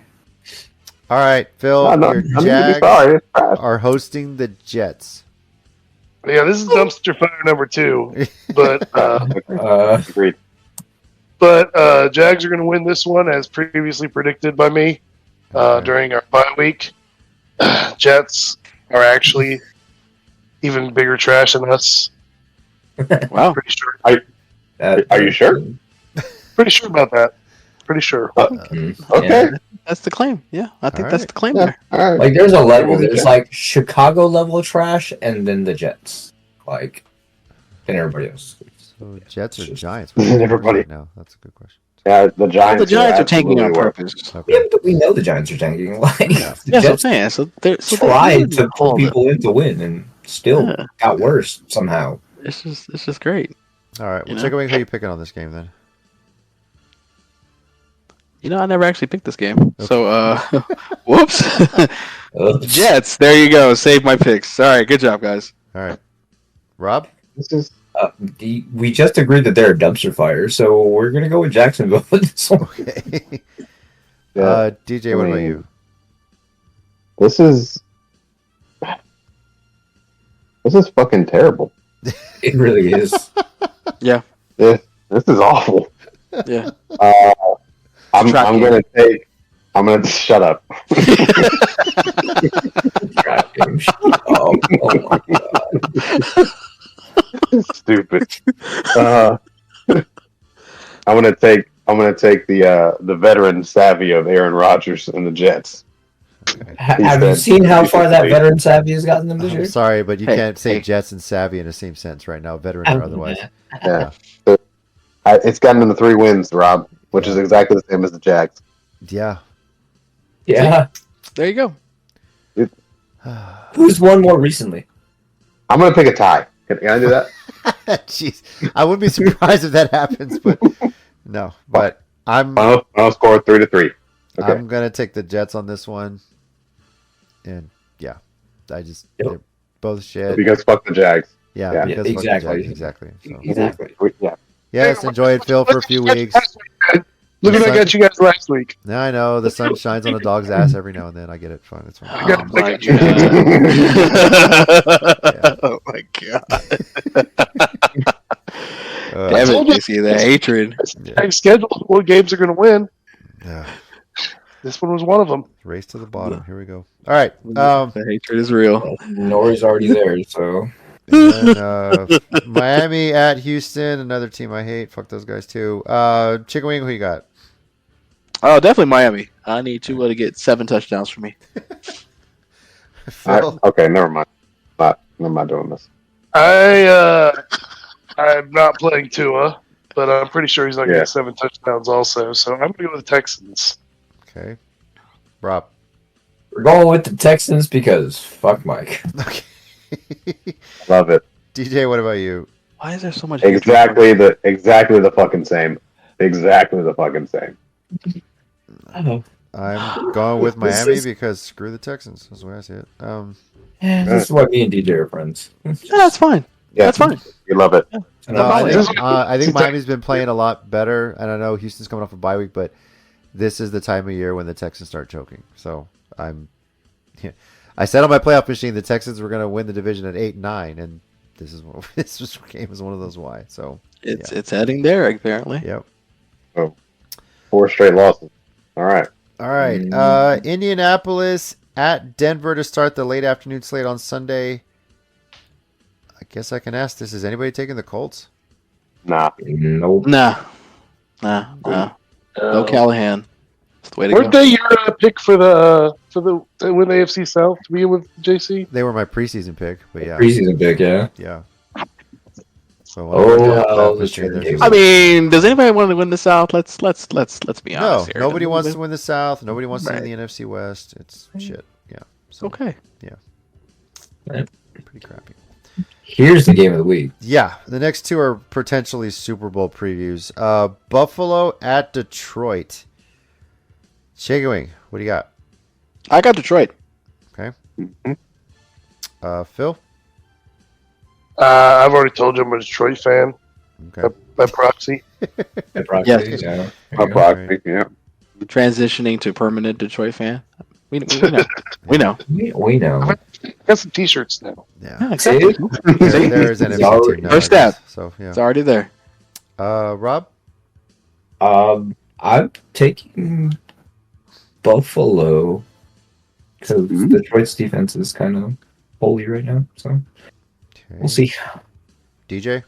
All right, Phil. I'm Your not to be Jags sorry. It's trash. are hosting the Jets. Yeah, this is dumpster fire number 2. But Agreed. Jags are going to win this one as previously predicted by me during our bye week. Jets are actually even bigger trash than us. Wow. Pretty sure. Are you sure? Pretty sure about that. Pretty sure. Okay. Okay. That's the claim. Yeah, I think All that's right. the claim Yeah. there. All right. Like, there's a level. There's like Chicago level trash, and then the Jets. Like, and everybody else. So Jets or Giants? Everybody. No, that's a good question. Yeah, the Giants. The Giants are tanking on absolutely worse. purpose. Okay. Yeah, but we know the Giants are tanking. Like, the That's what I'm Jets saying. So they're tried to pull hold it. people in to win, and still Yeah. got worse somehow. It's just great. All right. You Well, know? Chickenwing, who are you picking on this game then? You know, I never actually picked this game. So, whoops. Ugh. Jets. There you go. Save my picks. All right. Good job, guys. All right. Rob? This is We just agreed that they're a dumpster fire, so we're gonna go with Jacksonville with this one. Okay. yeah, DJ, what about you? this is fucking terrible. It really is. This is awful. Yeah. I'm Track game. gonna take I'm gonna shut up. Crap game. Shut up. Oh my god. Stupid. I'm gonna take the veteran savvy of Aaron Rodgers and the Jets. Have you seen how far that veteran savvy has gotten them this I'm year? sorry, but you Hey, can't say hey. Jets and savvy in the same sentence right now, veteran or otherwise. Yeah. It's gotten them to 3 wins, Rob, which is Yeah. exactly the same as the Jags. Yeah. Yeah. There you go. Who's won more recently? I'm gonna pick a tie. Can I do that? Jeez, I wouldn't be surprised if that happens, but no. But I'm I'll score 3-3. Okay. I'm gonna take the Jets on this one, and yeah, they're both shit. Because fuck the Jags. Yeah, Yeah. because fuck the Exactly. Jags, exactly. So. Exactly. Yeah. Yes, enjoy it, Phil, for a few weeks. Look what I got you guys last week. Now I know the sun shines on a dog's ass every now and then. I get it. Fine, it's fine. Oh my god. Oh my god. Damn it, JC, the hatred. I scheduled what games are going to win. Yeah. This one was one of them. Race to the bottom. Here we go. All right. The hatred is real. Nori's already there, so. And then, Miami at Houston, another team I hate. Fuck those guys too. Chickenwing, who you got? Oh, definitely Miami. I need Tua to get 7 touchdowns for me. Phil? Okay, never mind. I'm not doing this. I'm not playing Tua, but I'm pretty sure he's not going to Yeah. get 7 touchdowns also. So I'm going to go with the Texans. Okay. Rob. We're going with the Texans because fuck Mike. Okay. Love it. DJ, what about you? Why is there so much Exactly the fucking same. Exactly the fucking same. Oh. I'm going with This Miami is- because screw the Texans. That's the way I see it. This is why me and DJ are friends. Yeah, that's fine. Yeah, That's fine. You love it. No, I Probably. think Miami's been playing a lot better, and I know Houston's coming off a bye week, but this is the time of year when the Texans start choking. So I said on my playoff machine the Texans were going to win the division at 8-9, and this game is one of those why. So It's heading there, apparently. yep. 4 straight losses. All right. All right. Indianapolis at Denver to start the late afternoon slate on Sunday. I guess I can ask this: is anybody taking the Colts? Nah. Nope. Nah. No Callahan. That's the way to Weren't go. they your pick for the win the AFC South to be with JC? They were my preseason pick, but yeah, Preseason pick, yeah. yeah. So Oh, the trade. I mean, does anybody want to win the South? Let's be no, honest here. nobody wants to win the South. Nobody wants to Right. win the NFC West. It's shit. Yeah. So Okay. pretty crappy. Here's the game of the week. Yeah, the next two are potentially Super Bowl previews. Buffalo at Detroit. Chickenwing, what do you got? I got Detroit. Phil? I've already told you I'm a Detroit fan Okay. by proxy. Yes. Yeah. My proxy, yeah. Transitioning to permanent Detroit fan. We know. We know. We know. Got some T-shirts now. Yeah. Yeah, exactly. See? There's an It's NFC already- team now, First I guess. step. So, yeah. It's already there. Rob? I'm taking Buffalo because Detroit's defense is kind of holy right now. So Okay. we'll see. DJ?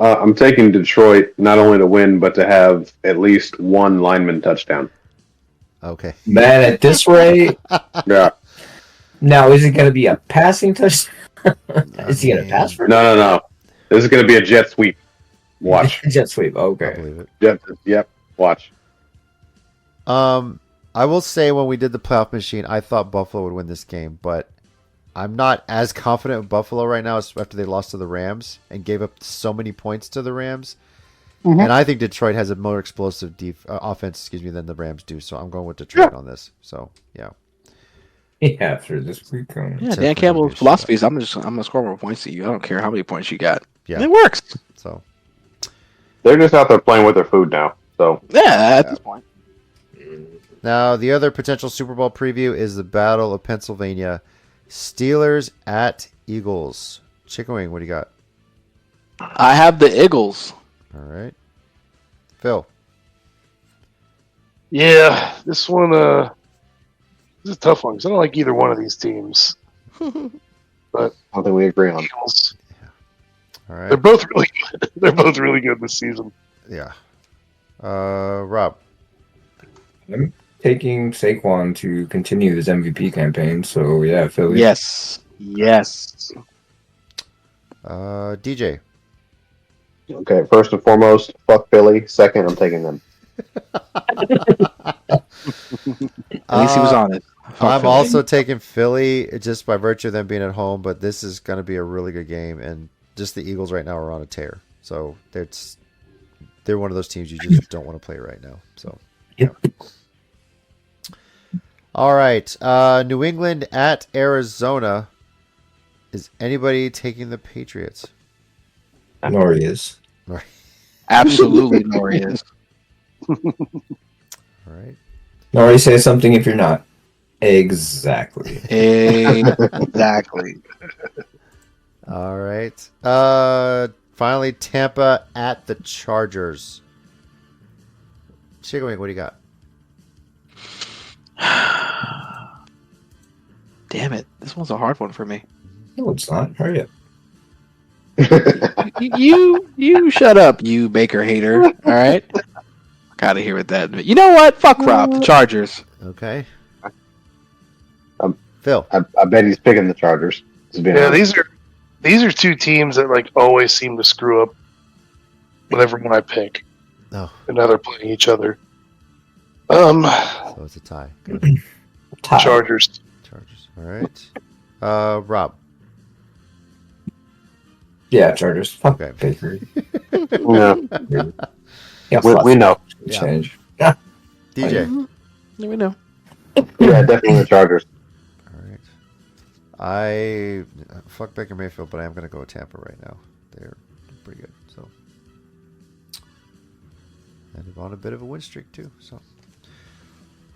I'm taking Detroit not only to win, but to have at least one lineman touchdown. Okay. Man, at this rate, Yeah. now is it going to be a passing touchdown? Is he going to pass for No. This is going to be a jet sweep. Watch. jet sweep? I Okay. believe it. Yep. Watch. I will say when we did the playoff machine, I thought Buffalo would win this game, but I'm not as confident with Buffalo right now after they lost to the Rams and gave up so many points to the Rams. Mhm. And I think Detroit has a more explosive offense, than the Rams do. So I'm going with Detroit on this. So yeah, Yeah, after this week. Yeah, Except Dan for Campbell's the philosophy is I'm gonna score more points than you. I don't care how many points you got. Yeah. And it works. so They're just out there playing with their food now. So Yeah, at this point. now the other potential Super Bowl preview is the Battle of Pennsylvania, Steelers at Eagles. Chickenwing, what do you got? I have the Eagles. All right, Phil. Yeah, this one this is a tough one because I don't like either one of these teams. But I don't think we agree on. Eagles, All right. they're both really good. They're both really good this season. Yeah. Rob. I'm taking Saquon to continue his MVP campaign. So yeah, Philly. Yes. DJ. Okay, first and foremost, fuck Philly. Second, I'm taking them. At least he was honest. Fuck I'm Philly. also taking Philly just by virtue of them being at home, but this is going to be a really good game, and just the Eagles right now are on a tear. So they're one of those teams you just don't want to play right now. So Yep. All right, New England at Arizona. Is anybody taking the Patriots? Nori is. Absolutely Nori is. All right. Nori, say something if you're not. Exactly. Exactly. All right. Finally, Tampa at the Chargers. Chickenwing, what do you got? Damn it. This one's a hard one for me. No, it's not. Hurry up. You shut up, you Baker hater. All right. Gotta hear with that. You know what? Fuck Rob. The Chargers. Okay. Um, Phil. I bet he's picking the Chargers. Yeah, these are two teams that like always seem to screw up whenever one I pick. Oh. And now they're playing each other. So it's a tie. Good. Chargers. Chargers. All right. Rob. Yeah, Chargers. Fuck Okay. Baker. Yeah, Yeah, we know. Yeah. Change. DJ. Let me know. Yeah, definitely the Chargers. All right. I fuck Baker Mayfield, but I am going to go with Tampa right now. They're pretty good. So, and they're on a bit of a win streak too. So,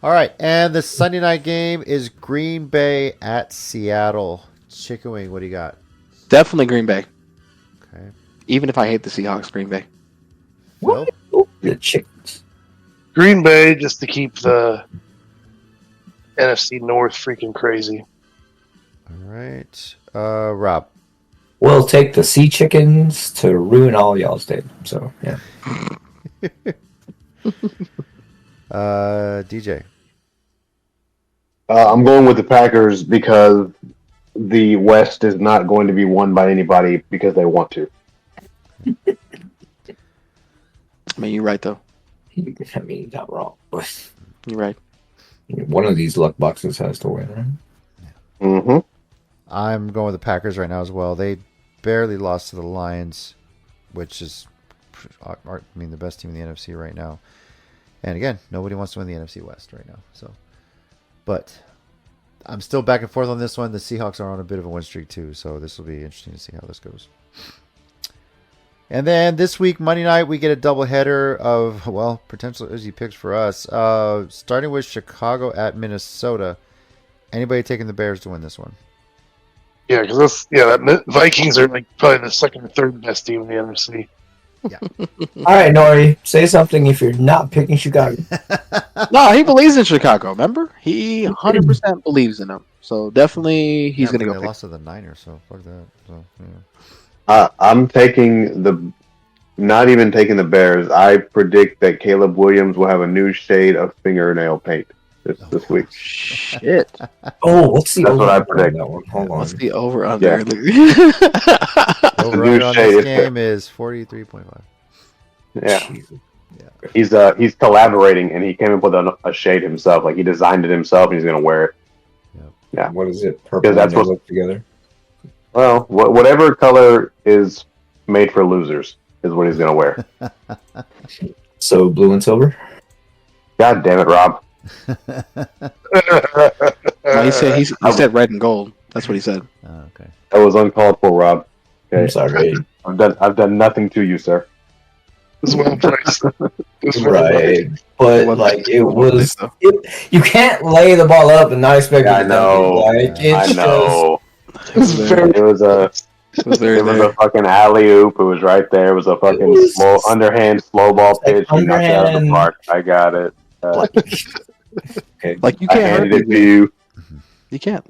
all right. And the Sunday night game is Green Bay at Seattle. Chickenwing, what do you got? Definitely Green Bay. Okay. Even if I hate the Seahawks, Green Bay. Phil? Oh, the chickens. Green Bay just to keep the NFC North freaking crazy. All right. Rob. We'll take the sea chickens to ruin all y'all's day. So yeah. DJ. I'm going with the Packers because the West is not going to be won by anybody because they want to. I mean, you're right, though. I mean, not wrong, but You're right. one of these luck boxes has to win, right? Mm-hmm. I'm going with the Packers right now as well. They barely lost to the Lions, which is, the best team in the NFC right now. And again, nobody wants to win the NFC West right now. So, but I'm still back and forth on this one. The Seahawks are on a bit of a win streak too, so this will be interesting to see how this goes. And then this week, Monday night, we get a doubleheader of, well, potential easy picks for us. Starting with Chicago at Minnesota. Anybody taking the Bears to win this one? Yeah, because that Vikings are like probably the second or third best team in the NFC. All right, Nori, say something if you're not picking Chicago. No, he believes in Chicago, remember? He 100% believes in them. So definitely he's going to go They pick. lost to the Niners, so fuck that. So, yeah. I'm taking not even taking the Bears. I predict that Caleb Williams will have a new shade of fingernail paint this week. Shit. Oh, what's the That's over what I on predict. that one? Hold on. What's the over-under? Over new on shade this is game is 43.5. Yeah, Jesus. he's collaborating and he came up with a shade himself. Like he designed it himself and he's gonna wear it. Yeah. What is it? Purple. Because that's and they what- look together. Well, whatever color is made for losers is what he's gonna wear. So blue and silver. God damn it, Rob! No, he said red and gold. That's what he said. Oh, okay. That was uncalled for, Rob. I'm Okay, sorry. I've done nothing to you, sir. It's well priced. It's well Right, but Well, like it well, was. so. You can't lay the ball up and not expect. Yeah, it I to dunk know. it. Like, it's I know. It's very It was a It was very It was there. a fucking alley oop. It was right there. It was a fucking was- slow underhand slow ball like pitch. He knocked it out of the underhand. park. I got it. Okay. Like you I can't hurt handed it me. to you. You can't.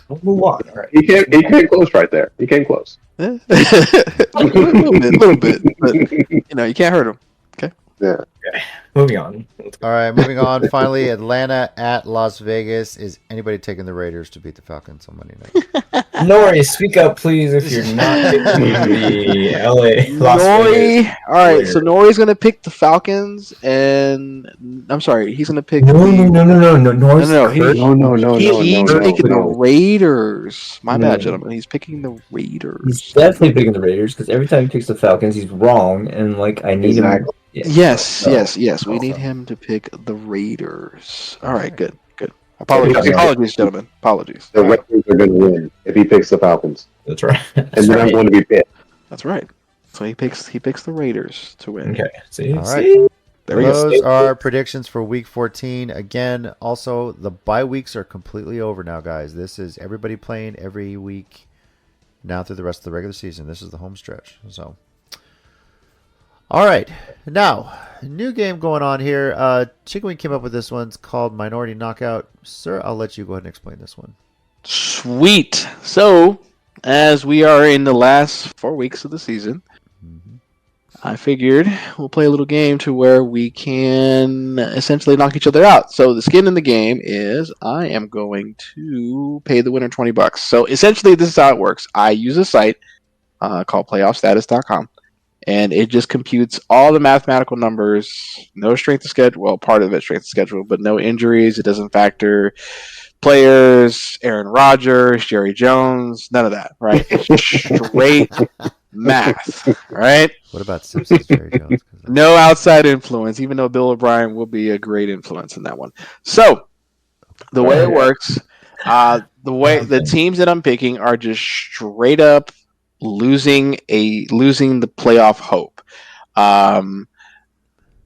We'll move on. All right. He came close right there. He came close. a little bit, but you can't hurt him. Yeah. Moving on. All right, moving on. Finally, Atlanta at Las Vegas. Is anybody taking the Raiders to beat the Falcons on Monday night? Nori, speak up, please, if you're not picking the LA Las Nori. Vegas. All right, so Nori's gonna pick the Falcons, and I'm sorry, he's gonna pick No. Nori's No. he's picking the Raiders. My bad, No. gentlemen. He's picking the Raiders. He's definitely picking the Raiders because every time he picks the Falcons, he's wrong, and I need him. Yes. We No. need him to pick the Raiders. All right, good. Apologies, gentlemen. Apologies. The Raiders are going to win if he picks the Falcons, That's right. and then I'm going to be pissed. That's right. So he picks the Raiders to win. Okay. See. All right. There we go. Those are predictions for Week 14. Again, also the bye weeks are completely over now, guys. This is everybody playing every week now through the rest of the regular season. This is the home stretch. So, all right, now new game going on here. Chickenwing came up with this one. It's called Minority Knockout. Sir, I'll let you go ahead and explain this one. Sweet. So, as we are in the last 4 weeks of the season, I figured we'll play a little game to where we can essentially knock each other out. So the skin in the game is I am going to pay the winner $20. So essentially this is how it works. I use a site called playoffstatus.com, and it just computes all the mathematical numbers, no strength of schedule, well, part of it strength of schedule, but no injuries. It doesn't factor players, Aaron Rodgers, Jerry Jones, none of that, right? It's straight math, right? What about Simpsons, Jerry Jones? No outside influence, even though Bill O'Brien will be a great influence in that one. So, the way it works, the teams that I'm picking are just straight up losing the playoff hope.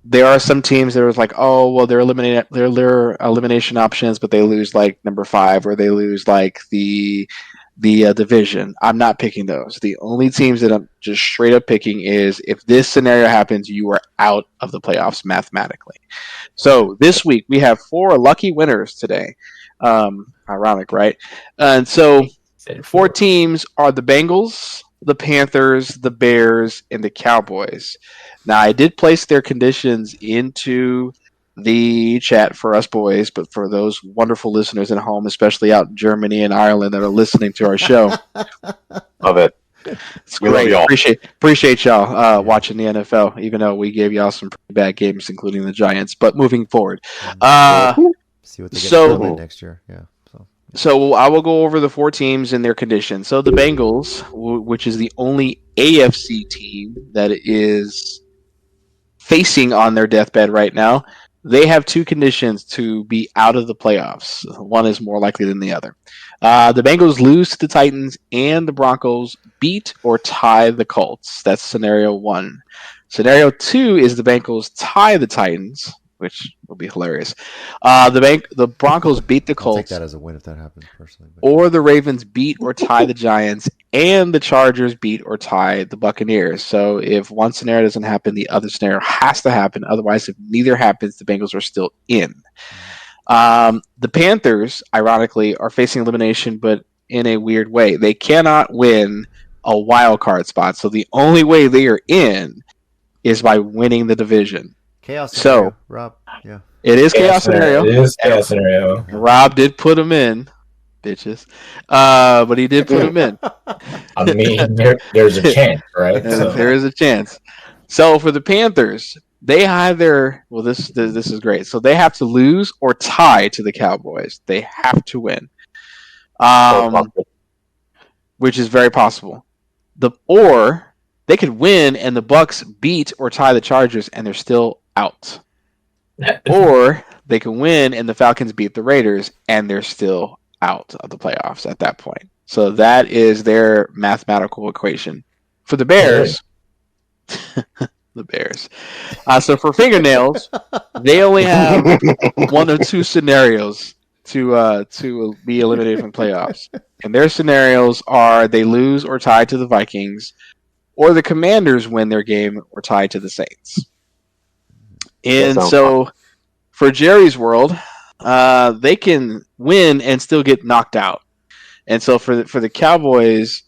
There are some teams that are like, oh, well, they're eliminating their elimination options, but they lose like number 5, or they lose like the division. I'm not picking those. The only teams that I'm just straight up picking is if this scenario happens, you are out of the playoffs mathematically. So this week we have 4 lucky winners today. Ironic, right? And so 4 teams are the Bengals, the Panthers, the Bears, and the Cowboys. Now, I did place their conditions into the chat for us boys, but for those wonderful listeners at home, especially out in Germany and Ireland that are listening to our show, Love it. it's great. Appreciate y'all watching the NFL, even though we gave y'all some pretty bad games, including the Giants. But moving forward, See what they get next year. Yeah. So I will go over the 4 teams and their conditions. So the Bengals, which is the only AFC team that is facing on their deathbed right now, they have 2 conditions to be out of the playoffs. One is more likely than the other. The Bengals lose to the Titans, and the Broncos beat or tie the Colts. That's scenario 1. Scenario 2 is the Bengals tie the Titans, which will be hilarious. The Broncos beat the Colts. I'll take that as a win if that happens personally. Or the Ravens beat or tie the Giants, and the Chargers beat or tie the Buccaneers. So if one scenario doesn't happen, the other scenario has to happen. Otherwise, if neither happens, the Bengals are still in. The Panthers, ironically, are facing elimination, but in a weird way. They cannot win a wild card spot. So the only way they are in is by winning the division. Chaos scenario, Rob. Yeah. It is chaos scenario. It is chaos scenario. Rob did put him in, bitches. But he did put him in. I mean, there's a chance, right? There is a chance. So for the Panthers, they either this is great. So they have to lose or tie to the Cowboys. They have to win, which is very possible. Or they could win and the Bucks beat or tie the Chargers and they're still out. Or they can win and the Falcons beat the Raiders and they're still out of the playoffs at that point. So that is their mathematical equation. For the Bears, the Bears. So for fingernails, they only have 1 of 2 scenarios to be eliminated from playoffs. And their scenarios are they lose or tie to the Vikings, or the Commanders win their game or tie to the Saints. And so for Jerry's world, they can win and still get knocked out. And so for the Cowboys,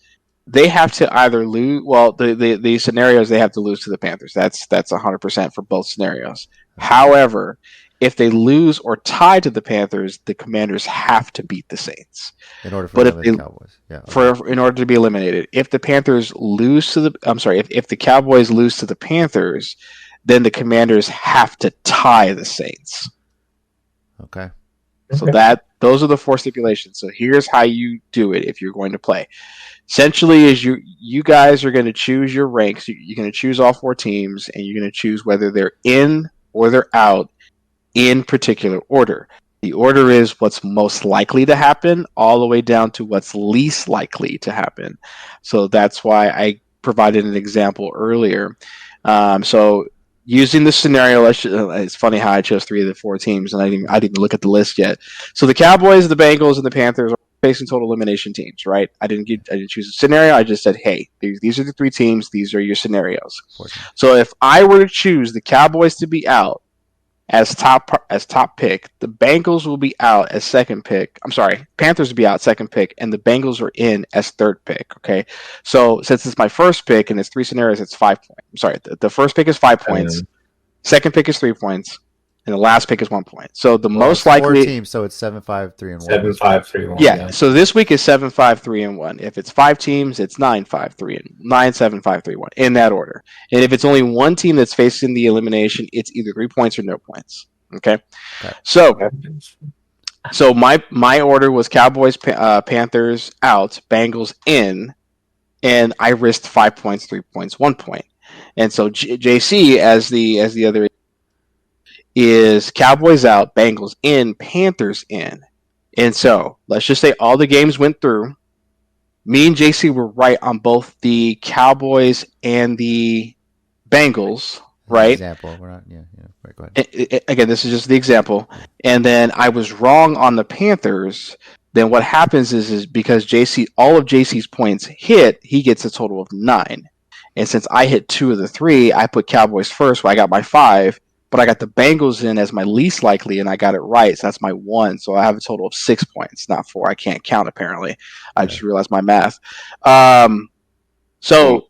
they have to either lose. Well, the scenarios they have to lose to the Panthers. That's 100% for both scenarios. However, if they lose or tie to the Panthers, the Commanders have to beat the Saints in order for but if the Cowboys. Yeah. for in order to be eliminated. If the Panthers lose to the, I'm sorry, if the Cowboys lose to the Panthers, then the Commanders have to tie the Saints. Okay. So those are the 4 stipulations. So here's how you do it if you're going to play. Essentially, is you guys are going to choose your ranks. You're going to choose all 4 teams, and you're going to choose whether they're in or they're out in particular order. The order is what's most likely to happen, all the way down to what's least likely to happen. So that's why I provided an example earlier. So using the scenario, it's funny how I chose 3 of the 4 teams, and I didn't even look at the list yet. So the Cowboys, the Bengals, and the Panthers are facing total elimination teams, right? I didn't choose a scenario. I just said, hey, these are the 3 teams. These are your scenarios. So if I were to choose the Cowboys to be out as top pick, the Bengals will be out as second pick. I'm sorry, Panthers will be out second pick, and the Bengals are in as third pick. Okay, so since it's my first pick and it's 3 scenarios, it's 5 points. I'm sorry, the first pick is 5 points, second pick is 3 points, and the last pick is 1 point. So the most likely 4 teams, so it's 7-5-3-1. 7-5-3-1. Yeah. So this week is 7-5-3-1. If it's 5 teams, it's 9-5-3 9-7-5-3-1 in that order. And if it's only 1 team that's facing the elimination, it's either 3 points or no points. Okay. So my order was Cowboys, Panthers out, Bengals in, and I risked 5 points, 3 points, 1 point. And so JC as the other is Cowboys out, Bengals in, Panthers in. And so let's just say all the games went through. Me and JC were right on both the Cowboys and the Bengals, right? Example. We're not. Yeah. Right, go ahead. Again, this is just the example. And then I was wrong on the Panthers. Then what happens is because all of JC's points hit, he gets a total of 9. And since I hit 2 of the 3, I put Cowboys first, where I got my 5. But I got the Bengals in as my least likely, and I got it right. So that's my 1. So I have a total of 6 points, not 4. I can't count, apparently. I just realized my math. So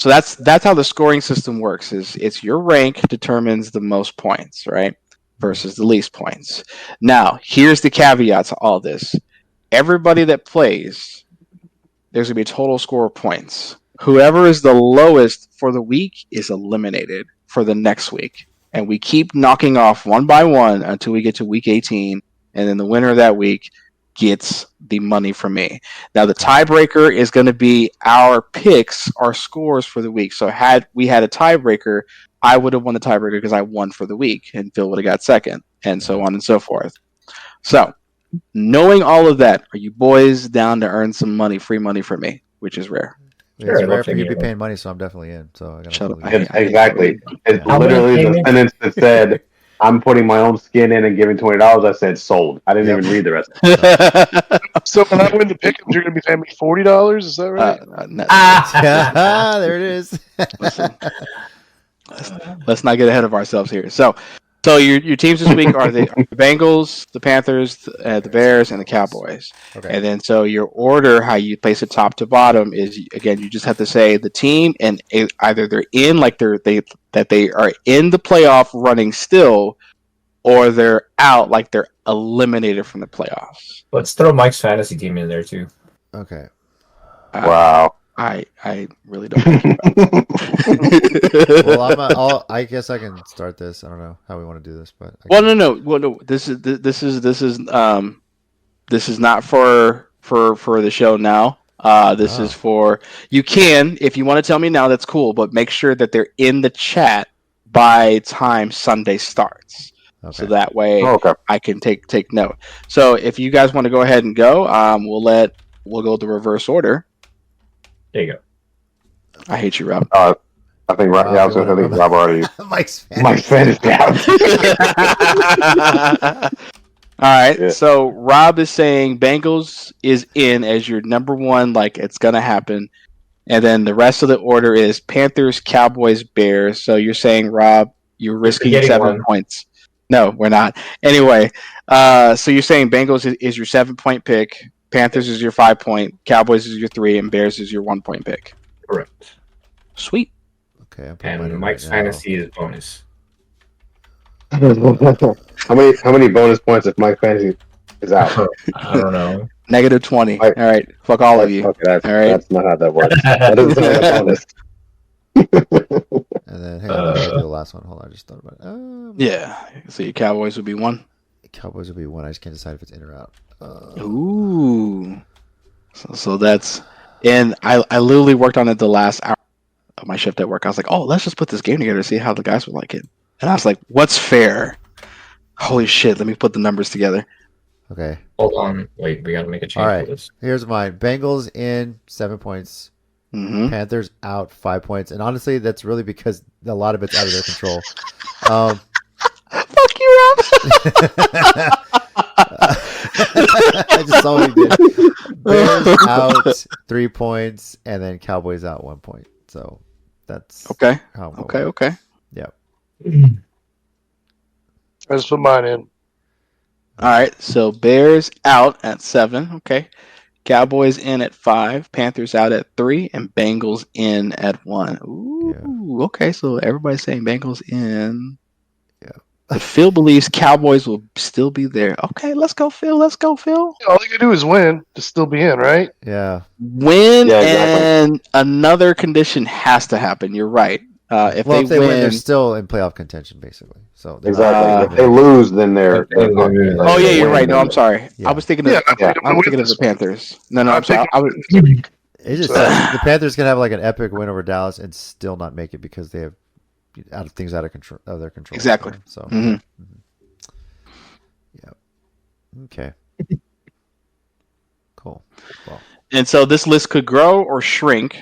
that's how the scoring system works. It's your rank determines the most points, right? Versus the least points. Now, here's the caveat to all this. Everybody that plays, there's going to be a total score of points. Whoever is the lowest for the week is eliminated for the next week. And we keep knocking off one by one until we get to week 18. And then the winner of that week gets the money from me. Now, the tiebreaker is going to be our picks, our scores for the week. So had we had a tiebreaker, I would have won the tiebreaker because I won for the week. And Phil would have got second. And so on and so forth. So, knowing all of that, are you boys down to earn some money, free money from me? Which is rare. Sure, it's rare for you to be paying money, so I'm definitely in. So I gotta exactly. It's literally the sentence that said, "I'm putting my own skin in and giving $20." I said sold. I didn't even read the rest. So when I win the pick'ems, you're going to be paying me $40. Is that right? there it is. Let's not get ahead of ourselves here. So your teams this week are the Bengals, the Panthers, the Bears, and the Cowboys. Okay. And then so your order, how you place it top to bottom, is again you just have to say the team, and either they're in like they are in the playoff running still, or they're out like they're eliminated from the playoffs. Let's throw Mike's fantasy team in there too. Okay. Wow. I really don't think Well, I guess I can start this. I don't know how we want to do this, but no. This is not for the show now. This is for you can if you want to tell me now. That's cool, but make sure that they're in the chat by time Sunday starts. Okay. So that way I can take note. So if you guys want to go ahead and go, we'll go the reverse order. There you go. I hate you, Rob. I think Rob. I think Rob already. Mike's fan is down. All right. Yeah. So Rob is saying Bengals is in as your number 1, like it's gonna happen, and then the rest of the order is Panthers, Cowboys, Bears. So you're saying, Rob, you're risking 7 points. No, we're not. Anyway, so you're saying Bengals is your 7-point pick, Panthers is your 5-point, Cowboys is your 3, and Bears is your 1-point pick. Correct. Sweet. Okay, I'm putting mine And in Mike's right now. fantasy is bonus. How many bonus points if Mike Fantasy is out? I don't know. -20. Right. All right. Fuck all of you. Okay, All right. that's not how that works. That doesn't sound like a bonus. And then, hang on, let me go do the last one. Hold on, I just thought about it. Yeah. So your Cowboys would be 1. Cowboys will be 1. I just can't decide if it's in or out. Ooh. So that's, and I literally worked on it the last hour of my shift at work. I was like, oh, let's just put this game together to see how the guys would like it. And I was like, what's fair? Holy shit, let me put the numbers together. Okay, Hold on. Wait, we got to make a change all right. for this. Here's mine. Bengals in 7 points. Mm-hmm. Panthers out 5 points. And honestly, that's really because a lot of it's out of their control. Fuck you, Rob. I just saw what he did. Bears out 3 points, and then Cowboys out 1 point. So that's Okay. how I'm Okay. going. Okay. Yep. I just put mine in. All right. So Bears out at 7. Okay. Cowboys in at 5. Panthers out at 3, and Bengals in at 1. Ooh. Okay. So everybody's saying Bengals in. Yeah. But Phil believes Cowboys will still be there. Okay. Let's go, Phil. Let's go, Phil. All you gotta do is win to still be in, right? Yeah. Win, Yeah, exactly. and another condition has to happen. You're right. If Well, they if they win, win, they're still in playoff contention, basically. So they're Exactly. If they eliminated. lose, then they're. oh yeah, you're right. No, I'm sorry. Yeah. I was thinking of Yeah, I think I I'm was gonna thinking win of the this one. Panthers. No, I'm I'm sorry. picking- It just So- the Panthers can have like an epic win over Dallas and still not make it because they have things out of control of their control. Exactly. So Mhm. okay. Cool. Well, And so this list could grow or shrink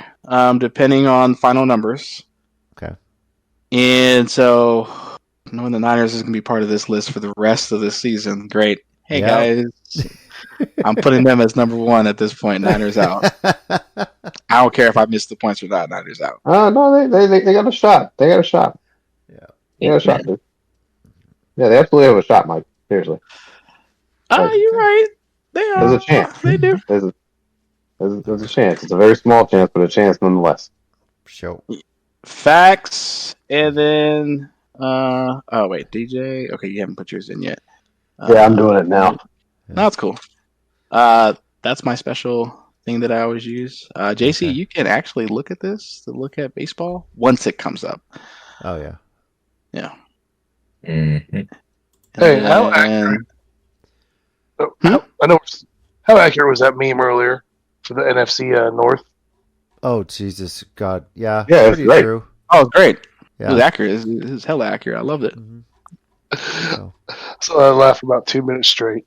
depending on final numbers. okay. And so knowing the Niners is going to be part of this list for the rest of the season, great. Hey Yeah. guys, I'm putting them as number 1 at this point. Niners out. I don't care if I miss the points or not. Niners out. No, they got a shot. They got a shot. Yeah. They got a shot, dude. Yeah, they absolutely have a shot, Mike. Seriously. You're right. They are. There's a chance. They do. There's a chance. It's a very small chance, but a chance nonetheless. Show. Facts, and then oh wait, DJ. Okay, you haven't put yours in yet. Yeah, I'm doing it now. No, that's cool. That's my special thing that I always use. JC, Okay. you can actually look at this to look at baseball once it comes up. Oh yeah. Yeah. Mhm. Hey, how accurate? I know. How accurate was that meme earlier for the NFC North? Oh Jesus God. Yeah. Yeah, it's pretty great. true. Oh, it's great. It Yeah. was accurate. It was hella accurate. I loved it. Mhm. So I laughed for about 2 minutes straight.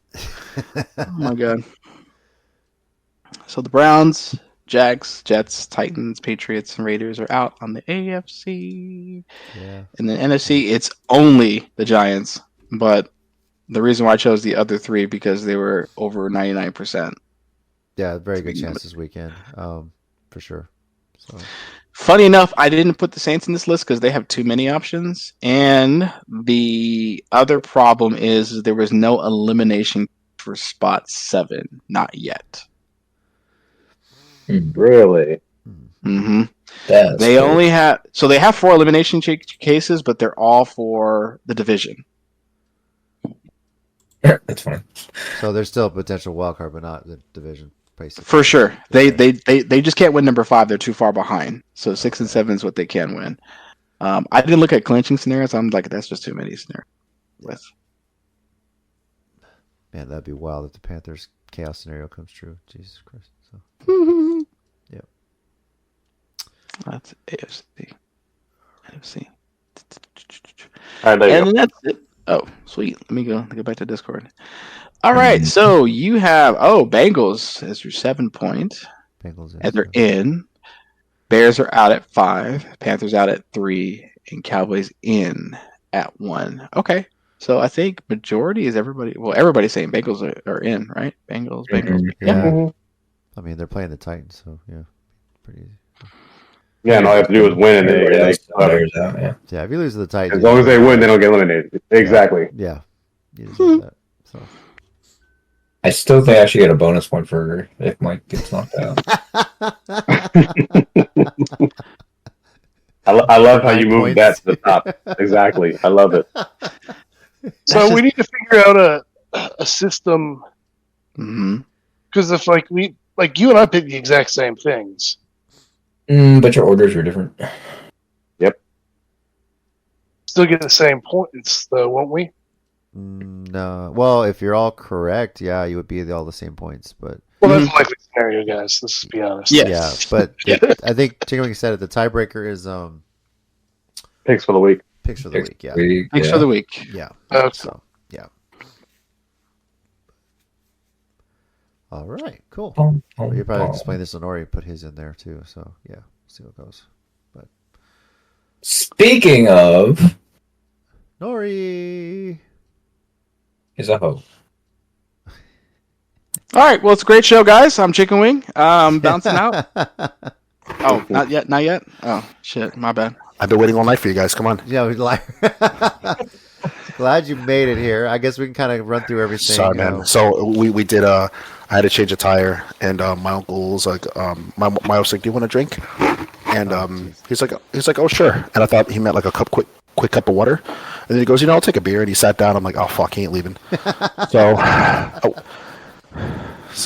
Oh my god. So the Browns, Jags, Jets, Titans, Patriots, and Raiders are out on the AFC. Yeah. In the NFC, it's only the Giants. But the reason why I chose the other 3 because they were over 99%. Yeah. Very good Speaking of chance this weekend. For sure. So Funny enough, I didn't put the Saints in this list because they have too many options. And the other problem is there was no elimination for spot 7. Not yet. Really? Mm-hmm. That's They cool. only have, so they have 4 elimination cases, but they're all for the division. That's fine. so there's still a potential wild card, but not the division. Basically. For sure. They just can't win number 5. They're too far behind. So 6 and 7 is what they can win. I didn't look at clinching scenarios. I'm like, that's just too many scenarios. With Man, that'd be wild if the Panthers chaos scenario comes true. Jesus Christ. So Yep. That's AFC. NFC. All right, there you And go. then that's it. Oh, sweet. Let me go back to Discord. All right. So you have Bengals as your 7 point. Bengals. And they're in. Bears are out at 5. Panthers out at 3. And Cowboys in at 1. Okay. So I think majority is everybody. Well, everybody's saying Bengals are in, right? Bengals. Yeah. Yeah. I mean, they're playing the Titans, so yeah, pretty easy. Yeah, and all you have to do is win, and Everybody they else bears out, yeah. Yeah, if you lose to the Titans, as long as they win, they don't get eliminated. Exactly. Yeah, you deserve that. So. I still think I should get a bonus point for if Mike gets knocked out. I love how 9 you moved points. that to the top. Exactly. I love it. So we need to figure out a system Mhm. because if you and I pick the exact same things, But your orders are different. still get the same points though, won't we? No. Well, if you're all correct, yeah, you would be all the same points. But Well, that's a likely scenario, guys. Let's be honest. Yeah. yeah, but Yeah. I think Chickenwing said it. The tiebreaker is Picks for the week. picks for the week. Yeah, Thanks for the week. yeah. Okay. So yeah. All right, cool. Well, you probably explain this to Nori, put his in there too. So yeah, see what goes. But Speaking of, Nori. is a hoe. All right. Well, it's a great show, guys. I'm Chickenwing. Bouncing out. Oh, not yet. Not yet. Oh, shit. My bad. I've been waiting all night for you guys. Come on. Yeah, we like. Glad you made it here. I guess we can kind of run through everything. Sorry, man. So we did. I had to change a tire, and my uncle was like, my was like, "Do you want a drink?" And he's like, "Oh, sure." And I thought he meant like a quick cup of water. And then he goes, "I'll take a beer." And he sat down. I'm like, "Oh fuck, he ain't leaving." So,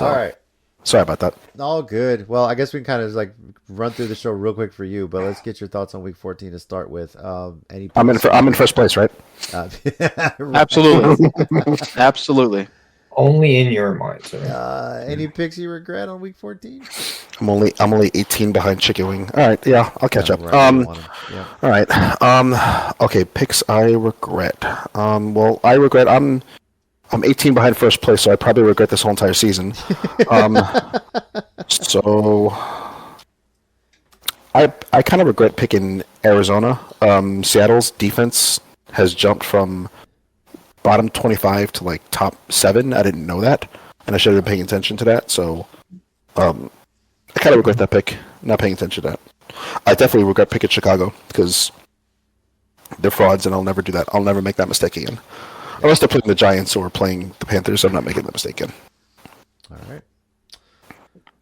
All right. Sorry about that. All good. Well, I guess we can kind of like run through the show real quick for you, but let's get your thoughts on Week 14 to start with. Any? I'm in first place, right? Absolutely. Absolutely. Only in your mind, sir. Any picks you regret on Week 14? I'm only 18 behind Chickenwing. All right, yeah, I'll catch up. Right, yeah. All right. Okay, picks I regret. Well, I regret I'm 18 behind first place, so I probably regret this whole entire season. So I kind of regret picking Arizona. Seattle's defense has jumped from bottom 25 to like top 7. I didn't know that, and I should have been paying attention to that. So I kind of regret that pick, not paying attention to that. I definitely regret picking Chicago because they're frauds, and I'll never do that. I'll never make that mistake again. Unless they're playing the Giants or playing the Panthers, I'm not making that mistake again. All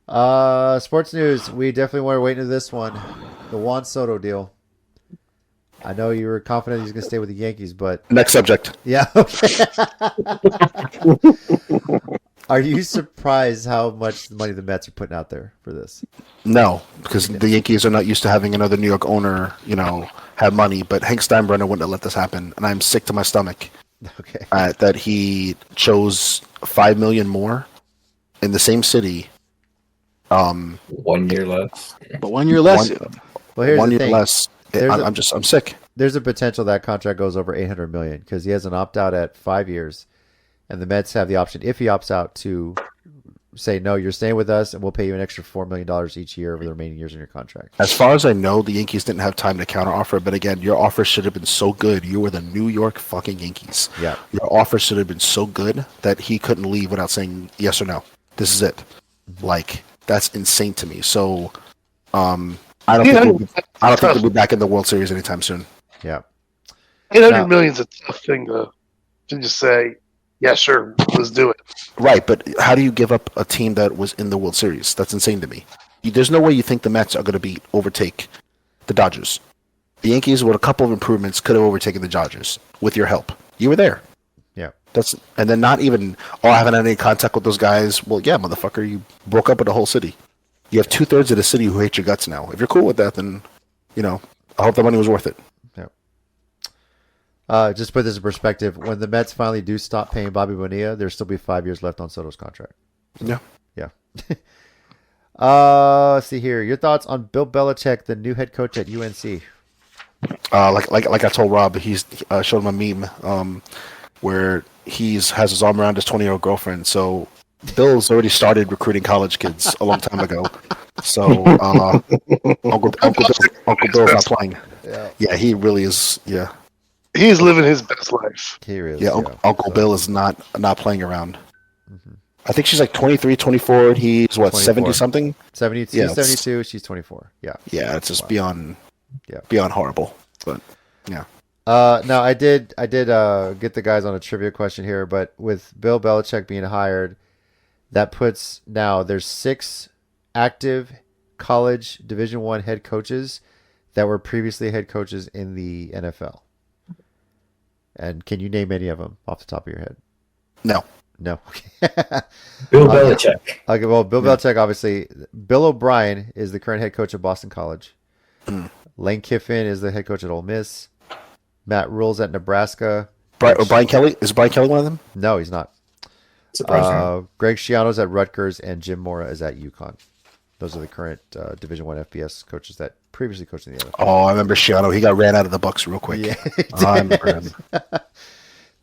right. Sports news. We definitely want to wait into this one. The Juan Soto deal. I know you were confident he's going to stay with the Yankees, but Next subject. yeah. Are you surprised how much money the Mets are putting out there for this? No, because the Yankees are not used to having another New York owner, have money. But Hank Steinbrenner wouldn't have let this happen, and I'm sick to my stomach. Okay. That he chose $5 million more in the same city. 1 year less. But 1 year less. Well, here's 1 the year thing. less. I'm sick. There's a potential that contract goes over $800 million because he has an opt out at 5 years, and the Mets have the option, if he opts out, to say no, you're staying with us, and we'll pay you an extra $4 million each year over the remaining years in your contract. As far as I know, the Yankees didn't have time to counteroffer. But again, your offer should have been so good. You were the New York fucking Yankees. Yeah. Your offer should have been so good that he couldn't leave without saying yes or no. This is it. Like, that's insane to me. So, I don't think we'll be back in the World Series anytime soon. Yeah. 800 million is a tough thing to just say, yeah, sure, let's do it. Right, but how do you give up a team that was in the World Series? That's insane to me. There's no way you think the Mets are going to overtake the Dodgers. The Yankees, with a couple of improvements, could have overtaken the Dodgers with your help. You were there. Yeah. And then not even, I haven't had any contact with those guys. Well, yeah, motherfucker, you broke up with the whole city. You have 2/3 of the city who hate your guts now. If you're cool with that, then, I hope the money was worth it. Just to put this in perspective, when the Mets finally do stop paying Bobby Bonilla, there'll still be 5 years left on Soto's contract. Yeah. Yeah. Let's see here. Your thoughts on Bill Belichick, the new head coach at UNC? Like I told Rob, he's showed him a meme where has his arm around his 20-year-old girlfriend. So Bill's already started recruiting college kids a long time ago. So Uncle Bill's not playing. Yeah, he really is. Yeah. He's living his best life. He is. Yeah, Uncle Bill is not playing around. Mm-hmm. I think she's like 23, 24, and he's what, 24. 70 something? 72, Yeah, it's- 72. She's 24. Yeah. Yeah, it's just beyond Yeah. beyond horrible. But yeah. Now I did get the guys on a trivia question here, but with Bill Belichick being hired, that puts now there's 6 active college Division I head coaches that were previously head coaches in the NFL. And can you name any of them off the top of your head? No. No. Okay. Bill Belichick. Okay, well, Bill Belichick, obviously. Bill O'Brien is the current head coach of Boston College. Lane Kiffin is the head coach at Ole Miss. Matt Rule's at Nebraska. Brian Kelly? Is Brian Kelly one of them? No, he's not. Surprising. Greg Schiano's at Rutgers, and Jim Mora is at UConn. Those are the current Division I FBS coaches that previously coached in the NFL. Oh, I remember Schiano. He got ran out of the Bucks real quick. Yeah, Oh, I remember him.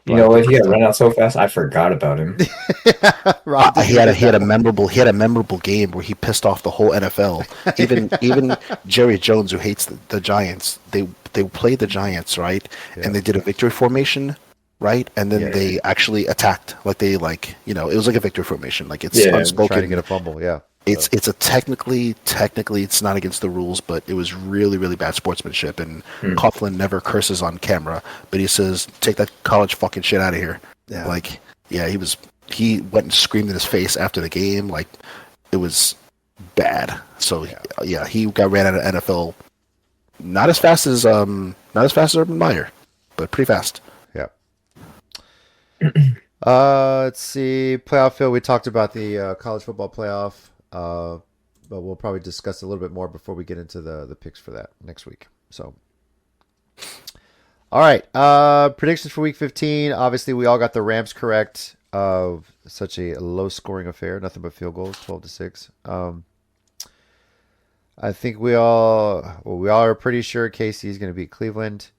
You know what? He got run out so fast. I forgot about him. He had a memorable game where he pissed off the whole NFL. Even Jerry Jones, who hates the Giants, they played the Giants, right? Yeah. And they did a victory formation, right? And then they actually attacked, it was like a victory formation, like it's unspoken. Trying to get a fumble, yeah. It's a technically it's not against the rules, but it was really, really bad sportsmanship. And Coughlin never curses on camera, but he says, "Take that college fucking shit out of here." Yeah. He went and screamed in his face after the game. Like, it was bad. So yeah, he got ran out of NFL. Not as fast as Urban Meyer, but pretty fast. Yeah. Let's see. Playoff field. We talked about the college football playoff. But we'll probably discuss a little bit more before we get into the picks for that next week. So, all right. Predictions for Week 15. Obviously, we all got the Rams correct. Of such a low-scoring affair, nothing but field goals, 12-6. I think we all are pretty sure KC is going to beat Cleveland.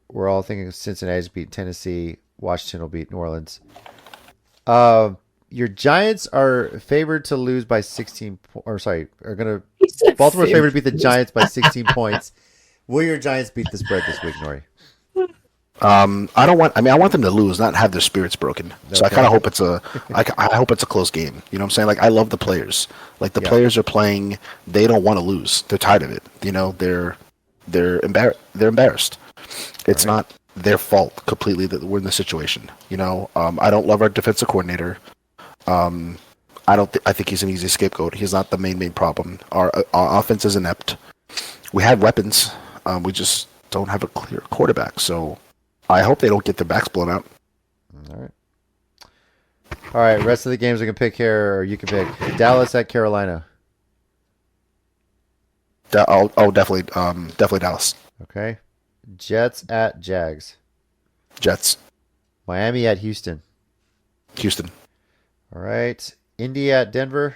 We're all thinking Cincinnati's beat Tennessee. Washington will beat New Orleans. Your Giants are favored to lose by 16 Baltimore favored to beat the Giants by 16 points. Will your Giants beat the spread this week, Nori? I want them to lose, not have their spirits broken. So I kind of hope I hope it's a close game. You know what I'm saying? Like, I love the players. Like, the players are playing, they don't want to lose. They're tired of it. You know, they're embarrassed. It's not their fault completely that we're in this situation. You know, I don't love our defensive coordinator. I think he's an easy scapegoat. He's not the main problem. Our offense is inept. We have weapons. We just don't have a clear quarterback. So I hope they don't get their backs blown out. All right. Rest of the games we can pick here, or you can pick Dallas at Carolina. Definitely Dallas. Okay. Jets at Jags. Jets. Miami at Houston. Houston. All right. Indy at Denver.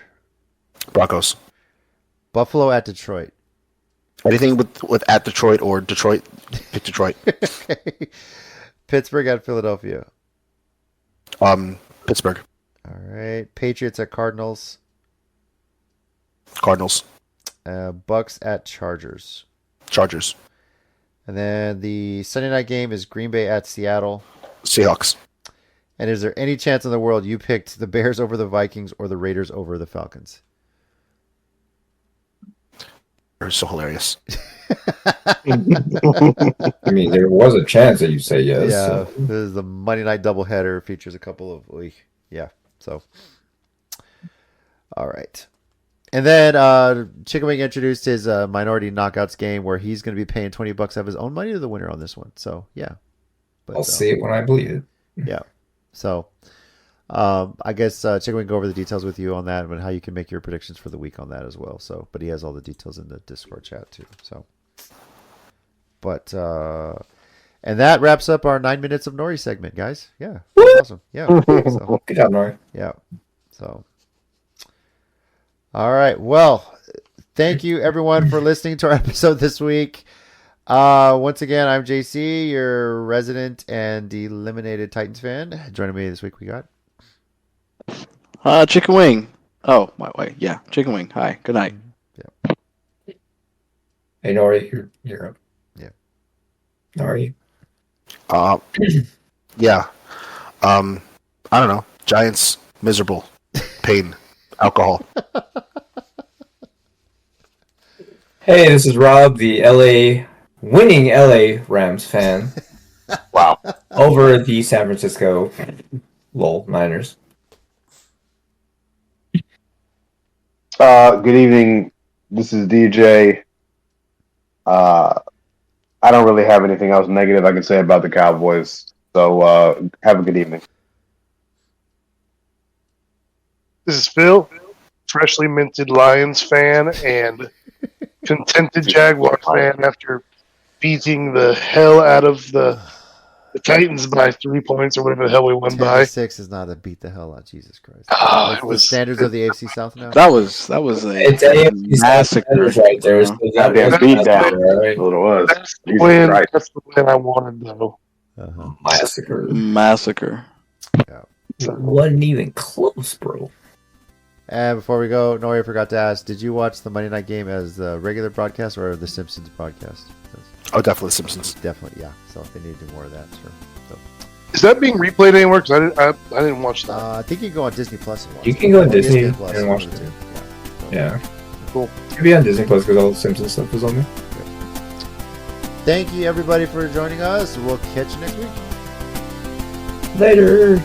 Broncos. Buffalo at Detroit. Anything with at Detroit or Detroit, pick Detroit. Okay. Pittsburgh at Philadelphia. Pittsburgh. All right. Patriots at Cardinals. Cardinals. Bucks at Chargers. Chargers. And then the Sunday night game is Green Bay at Seattle. Seahawks. And is there any chance in the world you picked the Bears over the Vikings or the Raiders over the Falcons? They're so hilarious. I mean, there was a chance that you say yes. Yeah, So. this is the Monday night doubleheader. Features a couple of so. All right. And then Chickenwing introduced his minority knockouts game where he's going to be paying $20 of his own money to the winner on this one. So, yeah. But, I'll see it when I believe it. Yeah. So, I guess Chickenwing can go over the details with you on that and how you can make your predictions for the week on that as well. So, but he has all the details in the Discord chat too. So, but and that wraps up our 9 minutes of Nori segment, guys. Yeah, awesome. Yeah, so, Good job, Nori. yeah. So, all right. Well, thank you everyone for listening to our episode this week. Once again, I'm JC, your resident and eliminated Titans fan. Joining me this week, we got Chickenwing. Oh, my way. Yeah, Chickenwing. Hi. Good night. Hey, Nori, you're up. Yeah. Nori. Yeah. I don't know. Giants miserable, pain, alcohol. Hey, this is Rob, the winning LA Rams fan, Wow. over the San Francisco Niners. Good evening. This is DJ. I don't really have anything else negative I can say about the Cowboys. So have a good evening. This is Phil, freshly minted Lions fan and contented Jaguars fan after beating the hell out of the Titans by 3 points or whatever the hell we won by. 10-6 is not a beat the hell out. Jesus Christ. Oh, That's it was the standards of the AFC South now. That was It's a AFC massacre right there. So that Goddamn was beat down. right? That's what it was. That's the Jesus win. Christ. That's the win I wanted, though. Uh-huh. Massacre. So, Wasn't even close, bro. And before we go, Nori, I forgot to ask, did you watch the Monday night game as the regular broadcast or the Simpsons broadcast? Oh, definitely Simpsons. Definitely, yeah. So they need to do more of that, sure. So, is that being replayed anywhere? Because I didn't watch that. I think you can go on Disney Plus and watch You it. can go on Or Disney ESPN Plus, and watch one of it the too. two. Yeah. So, Yeah. Cool. Could be on Disney Plus because all the Simpsons stuff is on there. Thank you, everybody, for joining us. We'll catch you next week. Later.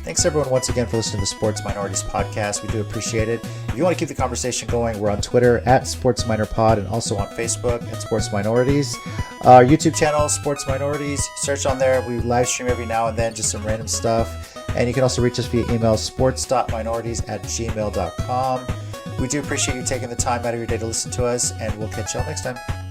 Thanks everyone once again for listening to the Sports Minorities podcast. We do appreciate it. If you want to keep the conversation going, we're on Twitter at Sports Minor Pod and also on Facebook at Sports Minorities. Our YouTube channel, Sports Minorities. Search on there. We live stream every now and then, just some random stuff. And you can also reach us via email, sports.minorities@gmail.com. We do appreciate you taking the time out of your day to listen to us, and we'll catch y'all next time.